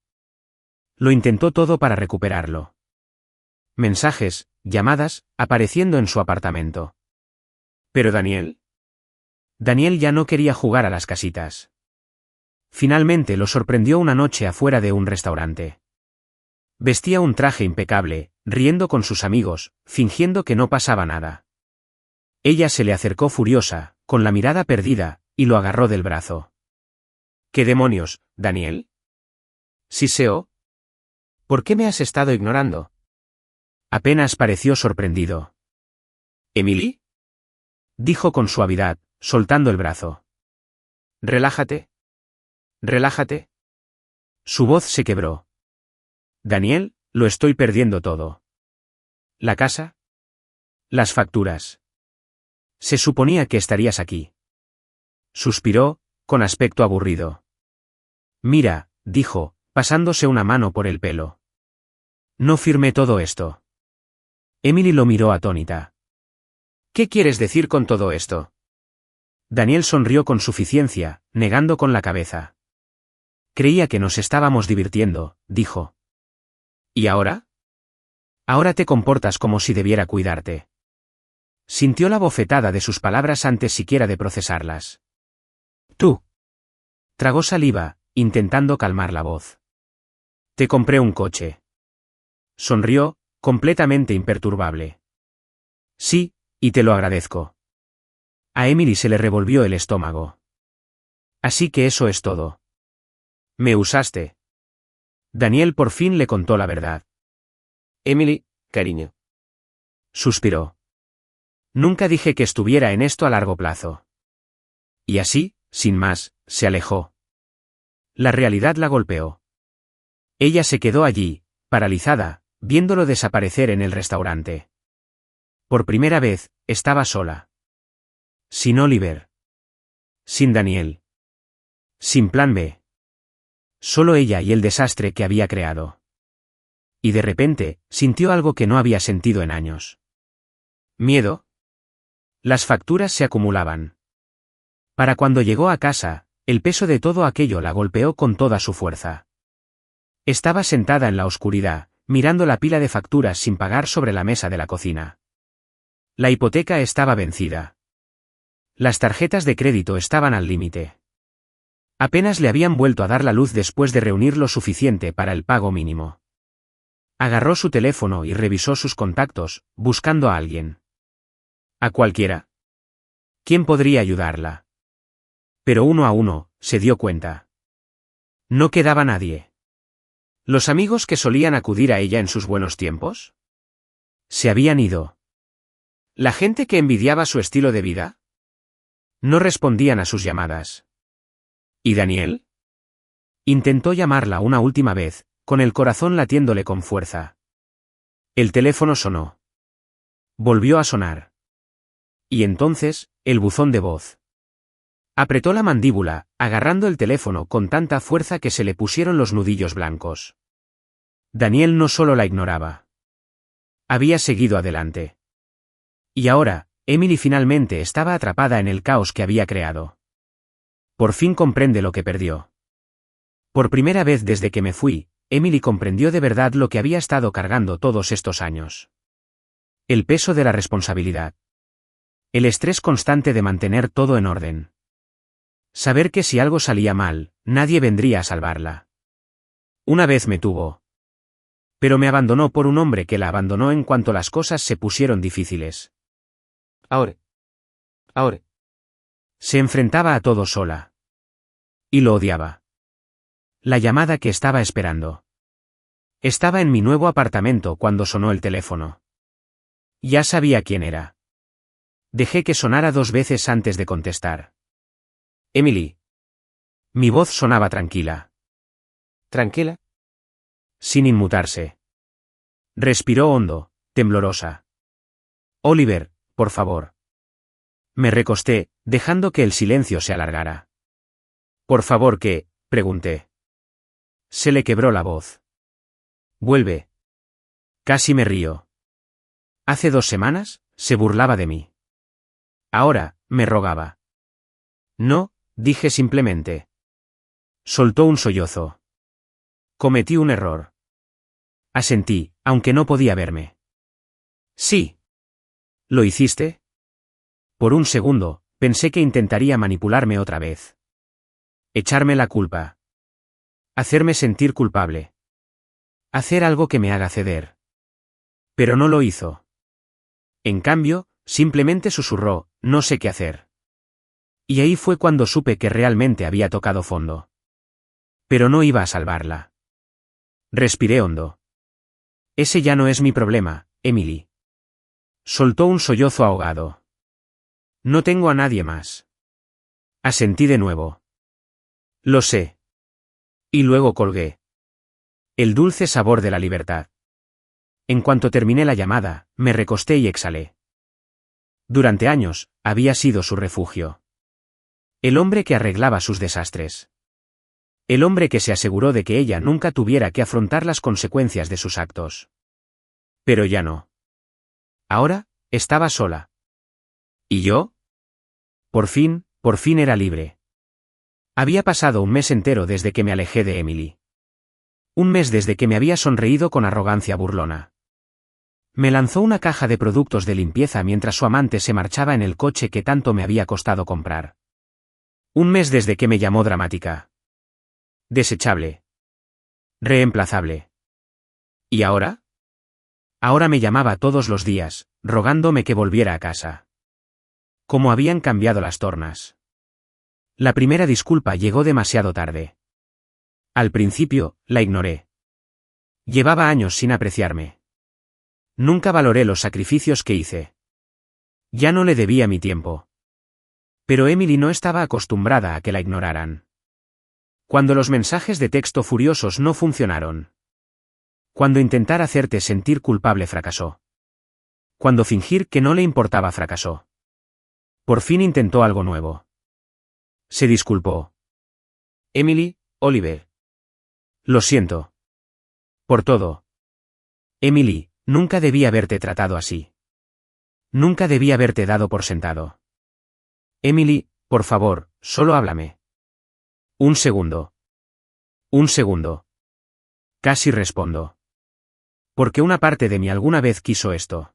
Lo intentó todo para recuperarlo. Mensajes, llamadas, apareciendo en su apartamento. ¿Pero Daniel? Daniel ya no quería jugar a las casitas. Finalmente lo sorprendió una noche afuera de un restaurante. Vestía un traje impecable, riendo con sus amigos, fingiendo que no pasaba nada. Ella se le acercó furiosa, con la mirada perdida, y lo agarró del brazo. ¿Qué demonios, Daniel? ¿Siseo? ¿Por qué me has estado ignorando? Apenas pareció sorprendido. ¿Emily? Dijo con suavidad, soltando el brazo. Relájate. Relájate. Su voz se quebró. Daniel, lo estoy perdiendo todo. ¿La casa? Las facturas. Se suponía que estarías aquí. Suspiró, con aspecto aburrido. Mira, dijo, pasándose una mano por el pelo. No firmé todo esto. Emily lo miró atónita. ¿Qué quieres decir con todo esto? Daniel sonrió con suficiencia, negando con la cabeza. Creía que nos estábamos divirtiendo, dijo. ¿Y ahora? Ahora te comportas como si debiera cuidarte. Sintió la bofetada de sus palabras antes siquiera de procesarlas. Tú. Tragó saliva, intentando calmar la voz. Te compré un coche. Sonrió, completamente imperturbable. Sí, y te lo agradezco. A Emily se le revolvió el estómago. Así que eso es todo. Me usaste. Daniel por fin le contó la verdad. Emily, cariño. Suspiró. Nunca dije que estuviera en esto a largo plazo. Y así, sin más, se alejó. La realidad la golpeó. Ella se quedó allí, paralizada, viéndolo desaparecer en el restaurante. Por primera vez, estaba sola. Sin Oliver. Sin Daniel. Sin plan B. Solo ella y el desastre que había creado. Y de repente, sintió algo que no había sentido en años. Miedo. Las facturas se acumulaban. Para cuando llegó a casa, el peso de todo aquello la golpeó con toda su fuerza. Estaba sentada en la oscuridad, mirando la pila de facturas sin pagar sobre la mesa de la cocina. La hipoteca estaba vencida. Las tarjetas de crédito estaban al límite. Apenas le habían vuelto a dar la luz después de reunir lo suficiente para el pago mínimo. Agarró su teléfono y revisó sus contactos, buscando a alguien. ¿A cualquiera? ¿Quién podría ayudarla? Pero uno a uno, se dio cuenta. No quedaba nadie. ¿Los amigos que solían acudir a ella en sus buenos tiempos? Se habían ido. ¿La gente que envidiaba su estilo de vida? No respondían a sus llamadas. ¿Y Daniel? Intentó llamarla una última vez, con el corazón latiéndole con fuerza. El teléfono sonó. Volvió a sonar. Y entonces, el buzón de voz. Apretó la mandíbula, agarrando el teléfono con tanta fuerza que se le pusieron los nudillos blancos. Daniel no solo la ignoraba. Había seguido adelante. Y ahora, Emily finalmente estaba atrapada en el caos que había creado. Por fin comprende lo que perdió. Por primera vez desde que me fui, Emily comprendió de verdad lo que había estado cargando todos estos años. El peso de la responsabilidad. El estrés constante de mantener todo en orden. Saber que si algo salía mal, nadie vendría a salvarla. Una vez me tuvo. Pero me abandonó por un hombre que la abandonó en cuanto las cosas se pusieron difíciles. Ahora. Se enfrentaba a todo sola. Y lo odiaba. La llamada que estaba esperando. Estaba en mi nuevo apartamento cuando sonó el teléfono. Ya sabía quién era. Dejé que sonara 2 veces antes de contestar. Emily. Mi voz sonaba tranquila. ¿Tranquila? Sin inmutarse. Respiró hondo, temblorosa. Oliver, por favor. Me recosté, dejando que el silencio se alargara. ¿Por favor qué?, pregunté. Se le quebró la voz. Vuelve. Casi me río. Hace 2 semanas, se burlaba de mí. Ahora, me rogaba. No, dije simplemente. Soltó un sollozo. Cometí un error. Asentí, aunque no podía verme. Sí. ¿Lo hiciste? Por un segundo, pensé que intentaría manipularme otra vez. Echarme la culpa. Hacerme sentir culpable. Hacer algo que me haga ceder. Pero no lo hizo. En cambio, simplemente susurró, no sé qué hacer. Y ahí fue cuando supe que realmente había tocado fondo. Pero no iba a salvarla. Respiré hondo. Ese ya no es mi problema, Emily. Soltó un sollozo ahogado. No tengo a nadie más. Asentí de nuevo. Lo sé. Y luego colgué. El dulce sabor de la libertad. En cuanto terminé la llamada, me recosté y exhalé. Durante años, había sido su refugio. El hombre que arreglaba sus desastres. El hombre que se aseguró de que ella nunca tuviera que afrontar las consecuencias de sus actos. Pero ya no. Ahora, estaba sola. ¿Y yo? Por fin era libre. Había pasado un mes entero desde que me alejé de Emily. Un mes desde que me había sonreído con arrogancia burlona. Me lanzó una caja de productos de limpieza mientras su amante se marchaba en el coche que tanto me había costado comprar. Un mes desde que me llamó dramática. Desechable. Reemplazable. ¿Y ahora? Ahora me llamaba todos los días, rogándome que volviera a casa. ¿Cómo habían cambiado las tornas? La primera disculpa llegó demasiado tarde. Al principio, la ignoré. Llevaba años sin apreciarme. Nunca valoré los sacrificios que hice. Ya no le debía mi tiempo. Pero Emily no estaba acostumbrada a que la ignoraran. Cuando los mensajes de texto furiosos no funcionaron. Cuando intentar hacerte sentir culpable fracasó. Cuando fingir que no le importaba fracasó. Por fin intentó algo nuevo. Se disculpó. Emily, Oliver. Lo siento. Por todo. Emily, nunca debí haberte tratado así. Nunca debí haberte dado por sentado. Emily, por favor, solo háblame. Un segundo. Un segundo. Casi respondo. Porque una parte de mí alguna vez quiso esto.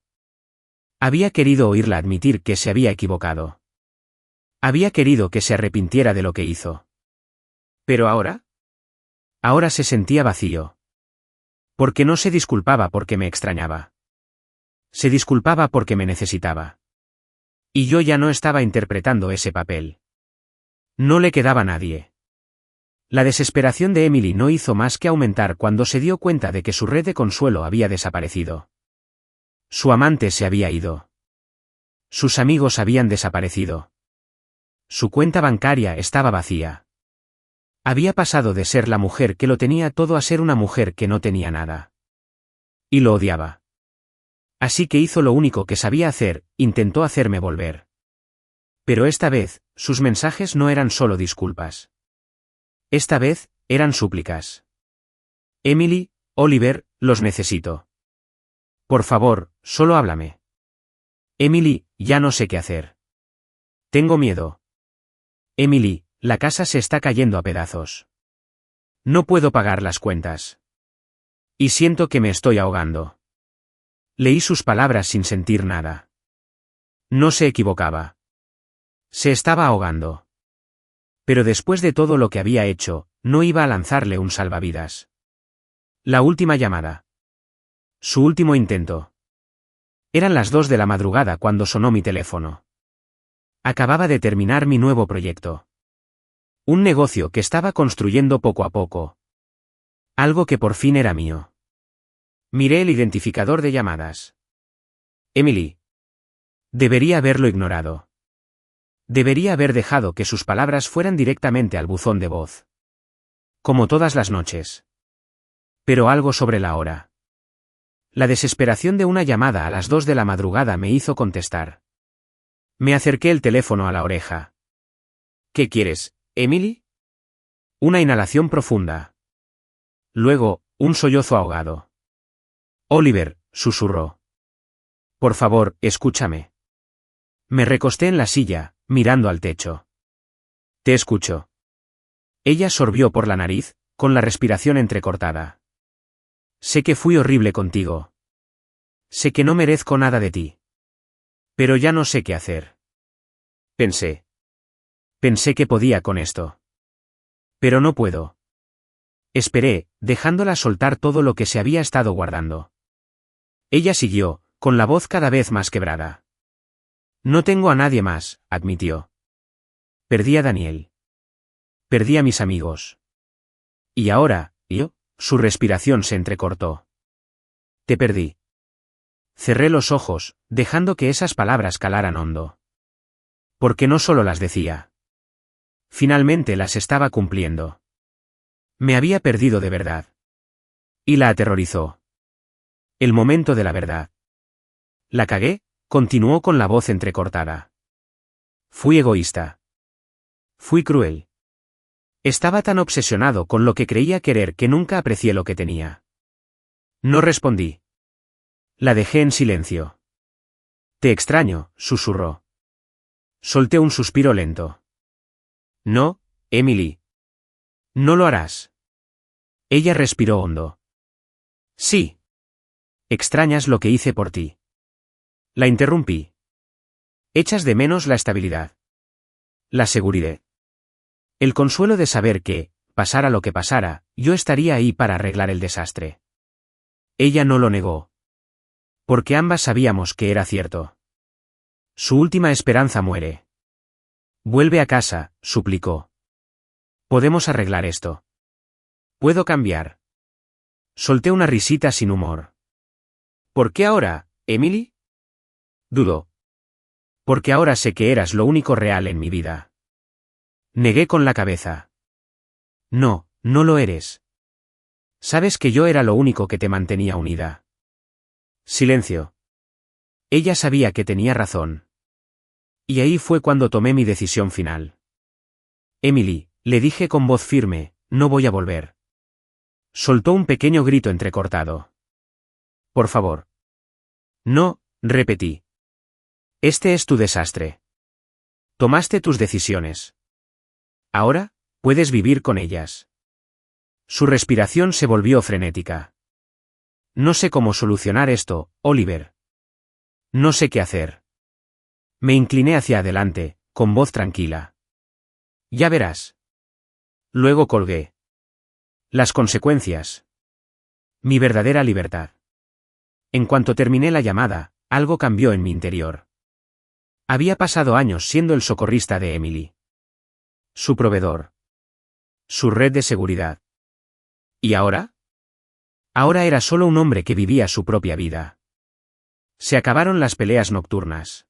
Había querido oírla admitir que se había equivocado. Había querido que se arrepintiera de lo que hizo. ¿Pero ahora? Ahora se sentía vacío. Porque no se disculpaba porque me extrañaba. Se disculpaba porque me necesitaba. Y yo ya no estaba interpretando ese papel. No le quedaba nadie. La desesperación de Emily no hizo más que aumentar cuando se dio cuenta de que su red de consuelo había desaparecido. Su amante se había ido. Sus amigos habían desaparecido. Su cuenta bancaria estaba vacía. Había pasado de ser la mujer que lo tenía todo a ser una mujer que no tenía nada. Y lo odiaba. Así que hizo lo único que sabía hacer, intentó hacerme volver. Pero esta vez, sus mensajes no eran solo disculpas. Esta vez, eran súplicas. Emily, Oliver, los necesito. Por favor, solo háblame. Emily, ya no sé qué hacer. Tengo miedo. Emily, la casa se está cayendo a pedazos. No puedo pagar las cuentas. Y siento que me estoy ahogando. Leí sus palabras sin sentir nada. No se equivocaba. Se estaba ahogando. Pero después de todo lo que había hecho, no iba a lanzarle un salvavidas. La última llamada. Su último intento. Eran las 2 de la madrugada cuando sonó mi teléfono. Acababa de terminar mi nuevo proyecto. Un negocio que estaba construyendo poco a poco. Algo que por fin era mío. Miré el identificador de llamadas. Emily. Debería haberlo ignorado. Debería haber dejado que sus palabras fueran directamente al buzón de voz. Como todas las noches. Pero algo sobre la hora. La desesperación de una llamada a las 2 de la madrugada me hizo contestar. Me acerqué el teléfono a la oreja. ¿Qué quieres, Emily? Una inhalación profunda. Luego, un sollozo ahogado. Oliver, susurró. Por favor, escúchame. Me recosté en la silla, mirando al techo. Te escucho. Ella sorbió por la nariz, con la respiración entrecortada. Sé que fui horrible contigo. Sé que no merezco nada de ti. Pero ya no sé qué hacer. Pensé. Pensé que podía con esto. Pero no puedo. Esperé, dejándola soltar todo lo que se había estado guardando. Ella siguió, con la voz cada vez más quebrada. No tengo a nadie más, admitió. Perdí a Daniel. Perdí a mis amigos. Y ahora, yo, su respiración se entrecortó. Te perdí. Cerré los ojos, dejando que esas palabras calaran hondo. Porque no solo las decía. Finalmente las estaba cumpliendo. Me había perdido de verdad. Y la aterrorizó. El momento de la verdad. La cagué, continuó con la voz entrecortada. Fui egoísta. Fui cruel. Estaba tan obsesionado con lo que creía querer que nunca aprecié lo que tenía. No respondí. La dejé en silencio. Te extraño, susurró. Solté un suspiro lento. No, Emily. No lo harás. Ella respiró hondo. Sí. Extrañas lo que hice por ti. La interrumpí. Echas de menos la estabilidad. La seguridad. El consuelo de saber que, pasara lo que pasara, yo estaría ahí para arreglar el desastre. Ella no lo negó. Porque ambas sabíamos que era cierto. Su última esperanza muere. Vuelve a casa, suplicó. Podemos arreglar esto. Puedo cambiar. Solté una risita sin humor. ¿Por qué ahora, Emily? Dudó. Porque ahora sé que eras lo único real en mi vida. Negué con la cabeza. No, no lo eres. Sabes que yo era lo único que te mantenía unida. Silencio. Ella sabía que tenía razón. Y ahí fue cuando tomé mi decisión final. Emily, le dije con voz firme, no voy a volver. Soltó un pequeño grito entrecortado. Por favor. No, repetí. Este es tu desastre. Tomaste tus decisiones. Ahora, puedes vivir con ellas. Su respiración se volvió frenética. No sé cómo solucionar esto, Oliver. No sé qué hacer. Me incliné hacia adelante, con voz tranquila. Ya verás. Luego colgué. Las consecuencias. Mi verdadera libertad. En cuanto terminé la llamada, algo cambió en mi interior. Había pasado años siendo el socorrista de Emily. Su proveedor. Su red de seguridad. ¿Y ahora? Ahora era solo un hombre que vivía su propia vida. Se acabaron las peleas nocturnas.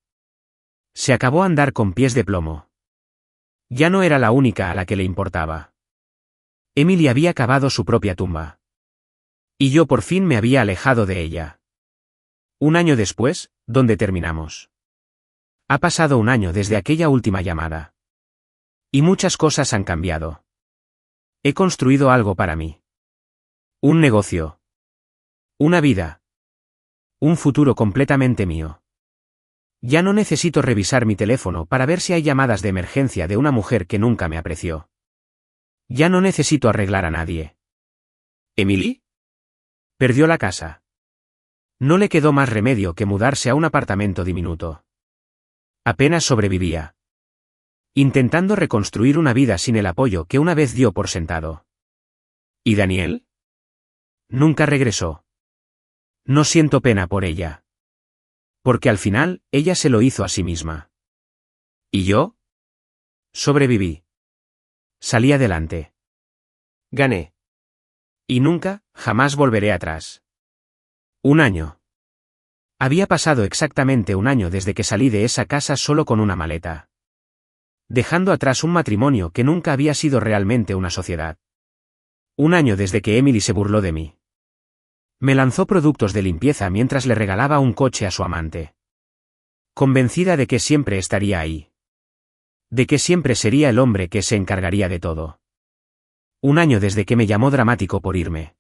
Se acabó andar con pies de plomo. Ya no era la única a la que le importaba. Emily había cavado su propia tumba. Y yo por fin me había alejado de ella. Un año después, ¿dónde terminamos? Ha pasado un año desde aquella última llamada. Y muchas cosas han cambiado. He construido algo para mí. Un negocio. Una vida. Un futuro completamente mío. Ya no necesito revisar mi teléfono para ver si hay llamadas de emergencia de una mujer que nunca me apreció. Ya no necesito arreglar a nadie. ¿Emily? Perdió la casa. No le quedó más remedio que mudarse a un apartamento diminuto. Apenas sobrevivía. Intentando reconstruir una vida sin el apoyo que una vez dio por sentado. ¿Y Daniel? Nunca regresó. No siento pena por ella. Porque al final, ella se lo hizo a sí misma. ¿Y yo? Sobreviví. Salí adelante. Gané. Y nunca, jamás volveré atrás. Un año. Había pasado exactamente un año desde que salí de esa casa solo con una maleta. Dejando atrás un matrimonio que nunca había sido realmente una sociedad. Un año desde que Emily se burló de mí. Me lanzó productos de limpieza mientras le regalaba un coche a su amante. Convencida de que siempre estaría ahí. De que siempre sería el hombre que se encargaría de todo. Un año desde que me llamó dramático por irme.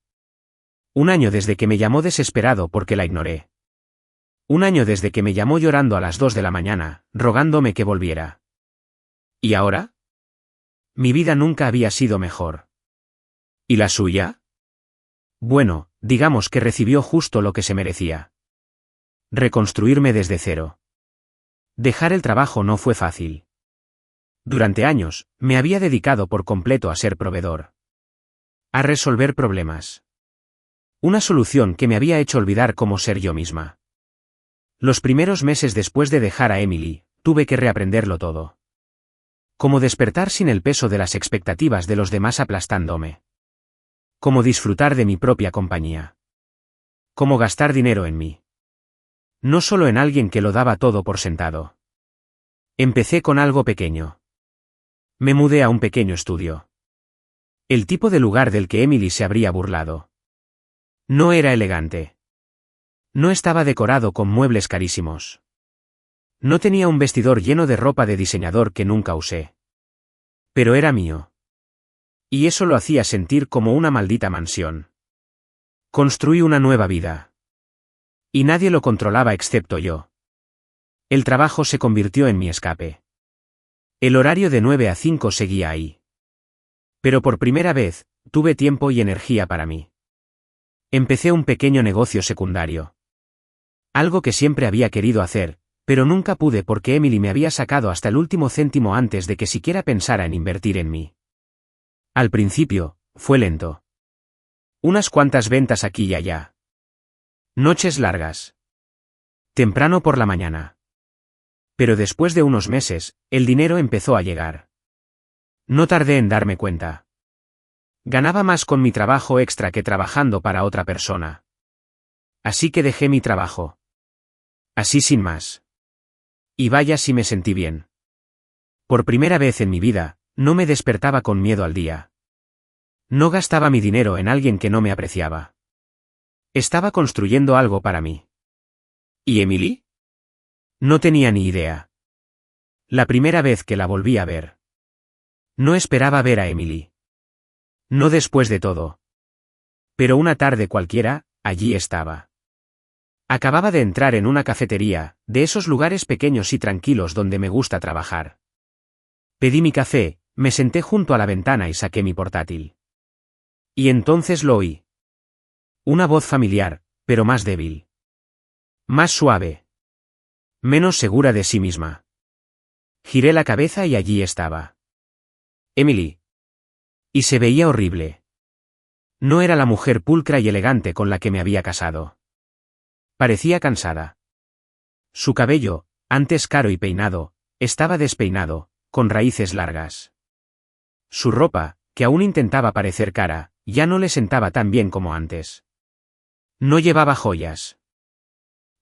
Un año desde que me llamó desesperado porque la ignoré. Un año desde que me llamó llorando a las 2 de la mañana, rogándome que volviera. ¿Y ahora? Mi vida nunca había sido mejor. ¿Y la suya? Bueno, digamos que recibió justo lo que se merecía. Reconstruirme desde cero. Dejar el trabajo no fue fácil. Durante años, me había dedicado por completo a ser proveedor. A resolver problemas. Una solución que me había hecho olvidar cómo ser yo misma. Los primeros meses después de dejar a Emily, tuve que reaprenderlo todo. Cómo despertar sin el peso de las expectativas de los demás aplastándome. Cómo disfrutar de mi propia compañía. Cómo gastar dinero en mí. No solo en alguien que lo daba todo por sentado. Empecé con algo pequeño. Me mudé a un pequeño estudio. El tipo de lugar del que Emily se habría burlado. No era elegante. No estaba decorado con muebles carísimos. No tenía un vestidor lleno de ropa de diseñador que nunca usé. Pero era mío. Y eso lo hacía sentir como una maldita mansión. Construí una nueva vida. Y nadie lo controlaba excepto yo. El trabajo se convirtió en mi escape. El horario de 9 a 5 seguía ahí. Pero por primera vez, tuve tiempo y energía para mí. Empecé un pequeño negocio secundario. Algo que siempre había querido hacer, pero nunca pude porque Emily me había sacado hasta el último céntimo antes de que siquiera pensara en invertir en mí. Al principio, fue lento. Unas cuantas ventas aquí y allá. Noches largas. Temprano por la mañana. Pero después de unos meses, el dinero empezó a llegar. No tardé en darme cuenta. Ganaba más con mi trabajo extra que trabajando para otra persona. Así que dejé mi trabajo. Así sin más. Y vaya si me sentí bien. Por primera vez en mi vida, no me despertaba con miedo al día. No gastaba mi dinero en alguien que no me apreciaba. Estaba construyendo algo para mí. ¿Y Emily? No tenía ni idea. La primera vez que la volví a ver. No esperaba ver a Emily. No después de todo. Pero una tarde cualquiera, allí estaba. Acababa de entrar en una cafetería, de esos lugares pequeños y tranquilos donde me gusta trabajar. Pedí mi café, me senté junto a la ventana y saqué mi portátil. Y entonces lo oí. Una voz familiar, pero más débil. Más suave. Menos segura de sí misma. Giré la cabeza y allí estaba. Emily. Y se veía horrible. No era la mujer pulcra y elegante con la que me había casado. Parecía cansada. Su cabello, antes caro y peinado, estaba despeinado, con raíces largas. Su ropa, que aún intentaba parecer cara, ya no le sentaba tan bien como antes. No llevaba joyas.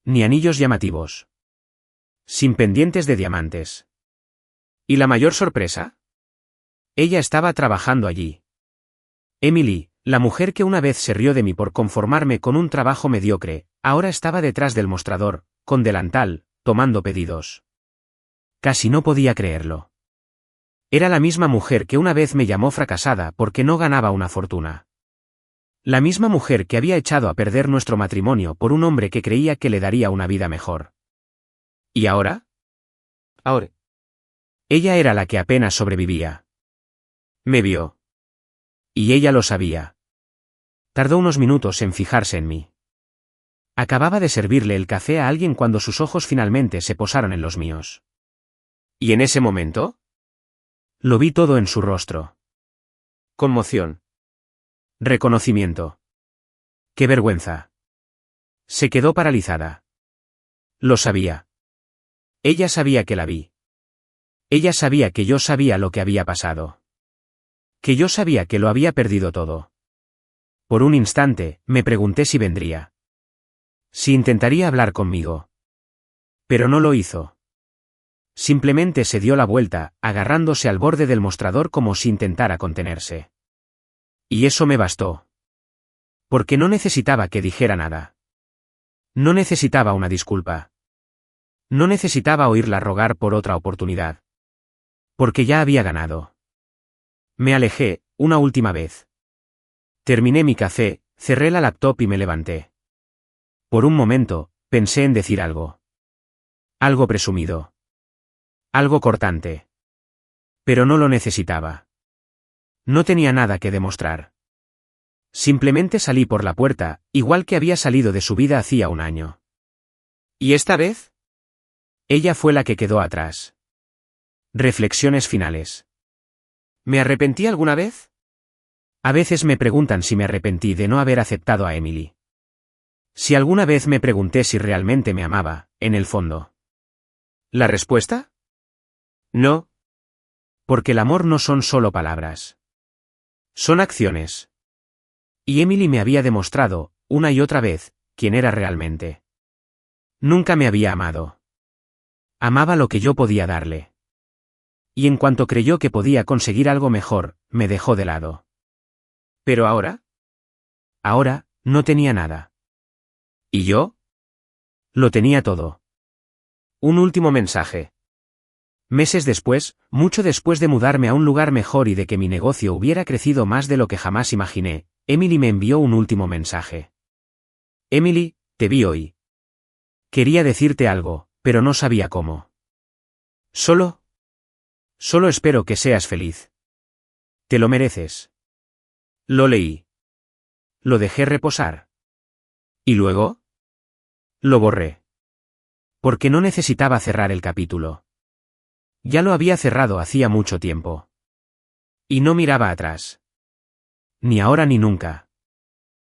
Ni anillos llamativos. Sin pendientes de diamantes. ¿Y la mayor sorpresa? Ella estaba trabajando allí. Emily, la mujer que una vez se rió de mí por conformarme con un trabajo mediocre, ahora estaba detrás del mostrador, con delantal, tomando pedidos. Casi no podía creerlo. Era la misma mujer que una vez me llamó fracasada porque no ganaba una fortuna. La misma mujer que había echado a perder nuestro matrimonio por un hombre que creía que le daría una vida mejor. ¿Y ahora? Ahora. Ella era la que apenas sobrevivía. Me vio. Y ella lo sabía. Tardó unos minutos en fijarse en mí. Acababa de servirle el café a alguien cuando sus ojos finalmente se posaron en los míos. ¿Y en ese momento? Lo vi todo en su rostro. Conmoción. Reconocimiento. ¡Qué vergüenza! Se quedó paralizada. Lo sabía. Ella sabía que la vi. Ella sabía que yo sabía lo que había pasado. Que yo sabía que lo había perdido todo. Por un instante, me pregunté si vendría. Si intentaría hablar conmigo. Pero no lo hizo. Simplemente se dio la vuelta, agarrándose al borde del mostrador como si intentara contenerse. Y eso me bastó. Porque no necesitaba que dijera nada. No necesitaba una disculpa. No necesitaba oírla rogar por otra oportunidad. Porque ya había ganado. Me alejé, una última vez. Terminé mi café, cerré la laptop y me levanté. Por un momento, pensé en decir algo. Algo presumido. Algo cortante. Pero no lo necesitaba. No tenía nada que demostrar. Simplemente salí por la puerta, igual que había salido de su vida hacía un año. ¿Y esta vez? Ella fue la que quedó atrás. Reflexiones finales. ¿Me arrepentí alguna vez? A veces me preguntan si me arrepentí de no haber aceptado a Emily. Si alguna vez me pregunté si realmente me amaba, en el fondo. ¿La respuesta? No. Porque el amor no son solo palabras. Son acciones. Y Emily me había demostrado, una y otra vez, quién era realmente. Nunca me había amado. Amaba lo que yo podía darle. Y en cuanto creyó que podía conseguir algo mejor, me dejó de lado. ¿Pero ahora? Ahora, no tenía nada. ¿Y yo? Lo tenía todo. Un último mensaje. Meses después, mucho después de mudarme a un lugar mejor y de que mi negocio hubiera crecido más de lo que jamás imaginé, Emily me envió un último mensaje. Emily, te vi hoy. Quería decirte algo, pero no sabía cómo. Solo espero que seas feliz. Te lo mereces. Lo leí. Lo dejé reposar. ¿Y luego? Lo borré. Porque no necesitaba cerrar el capítulo. Ya lo había cerrado hacía mucho tiempo. Y no miraba atrás. Ni ahora ni nunca.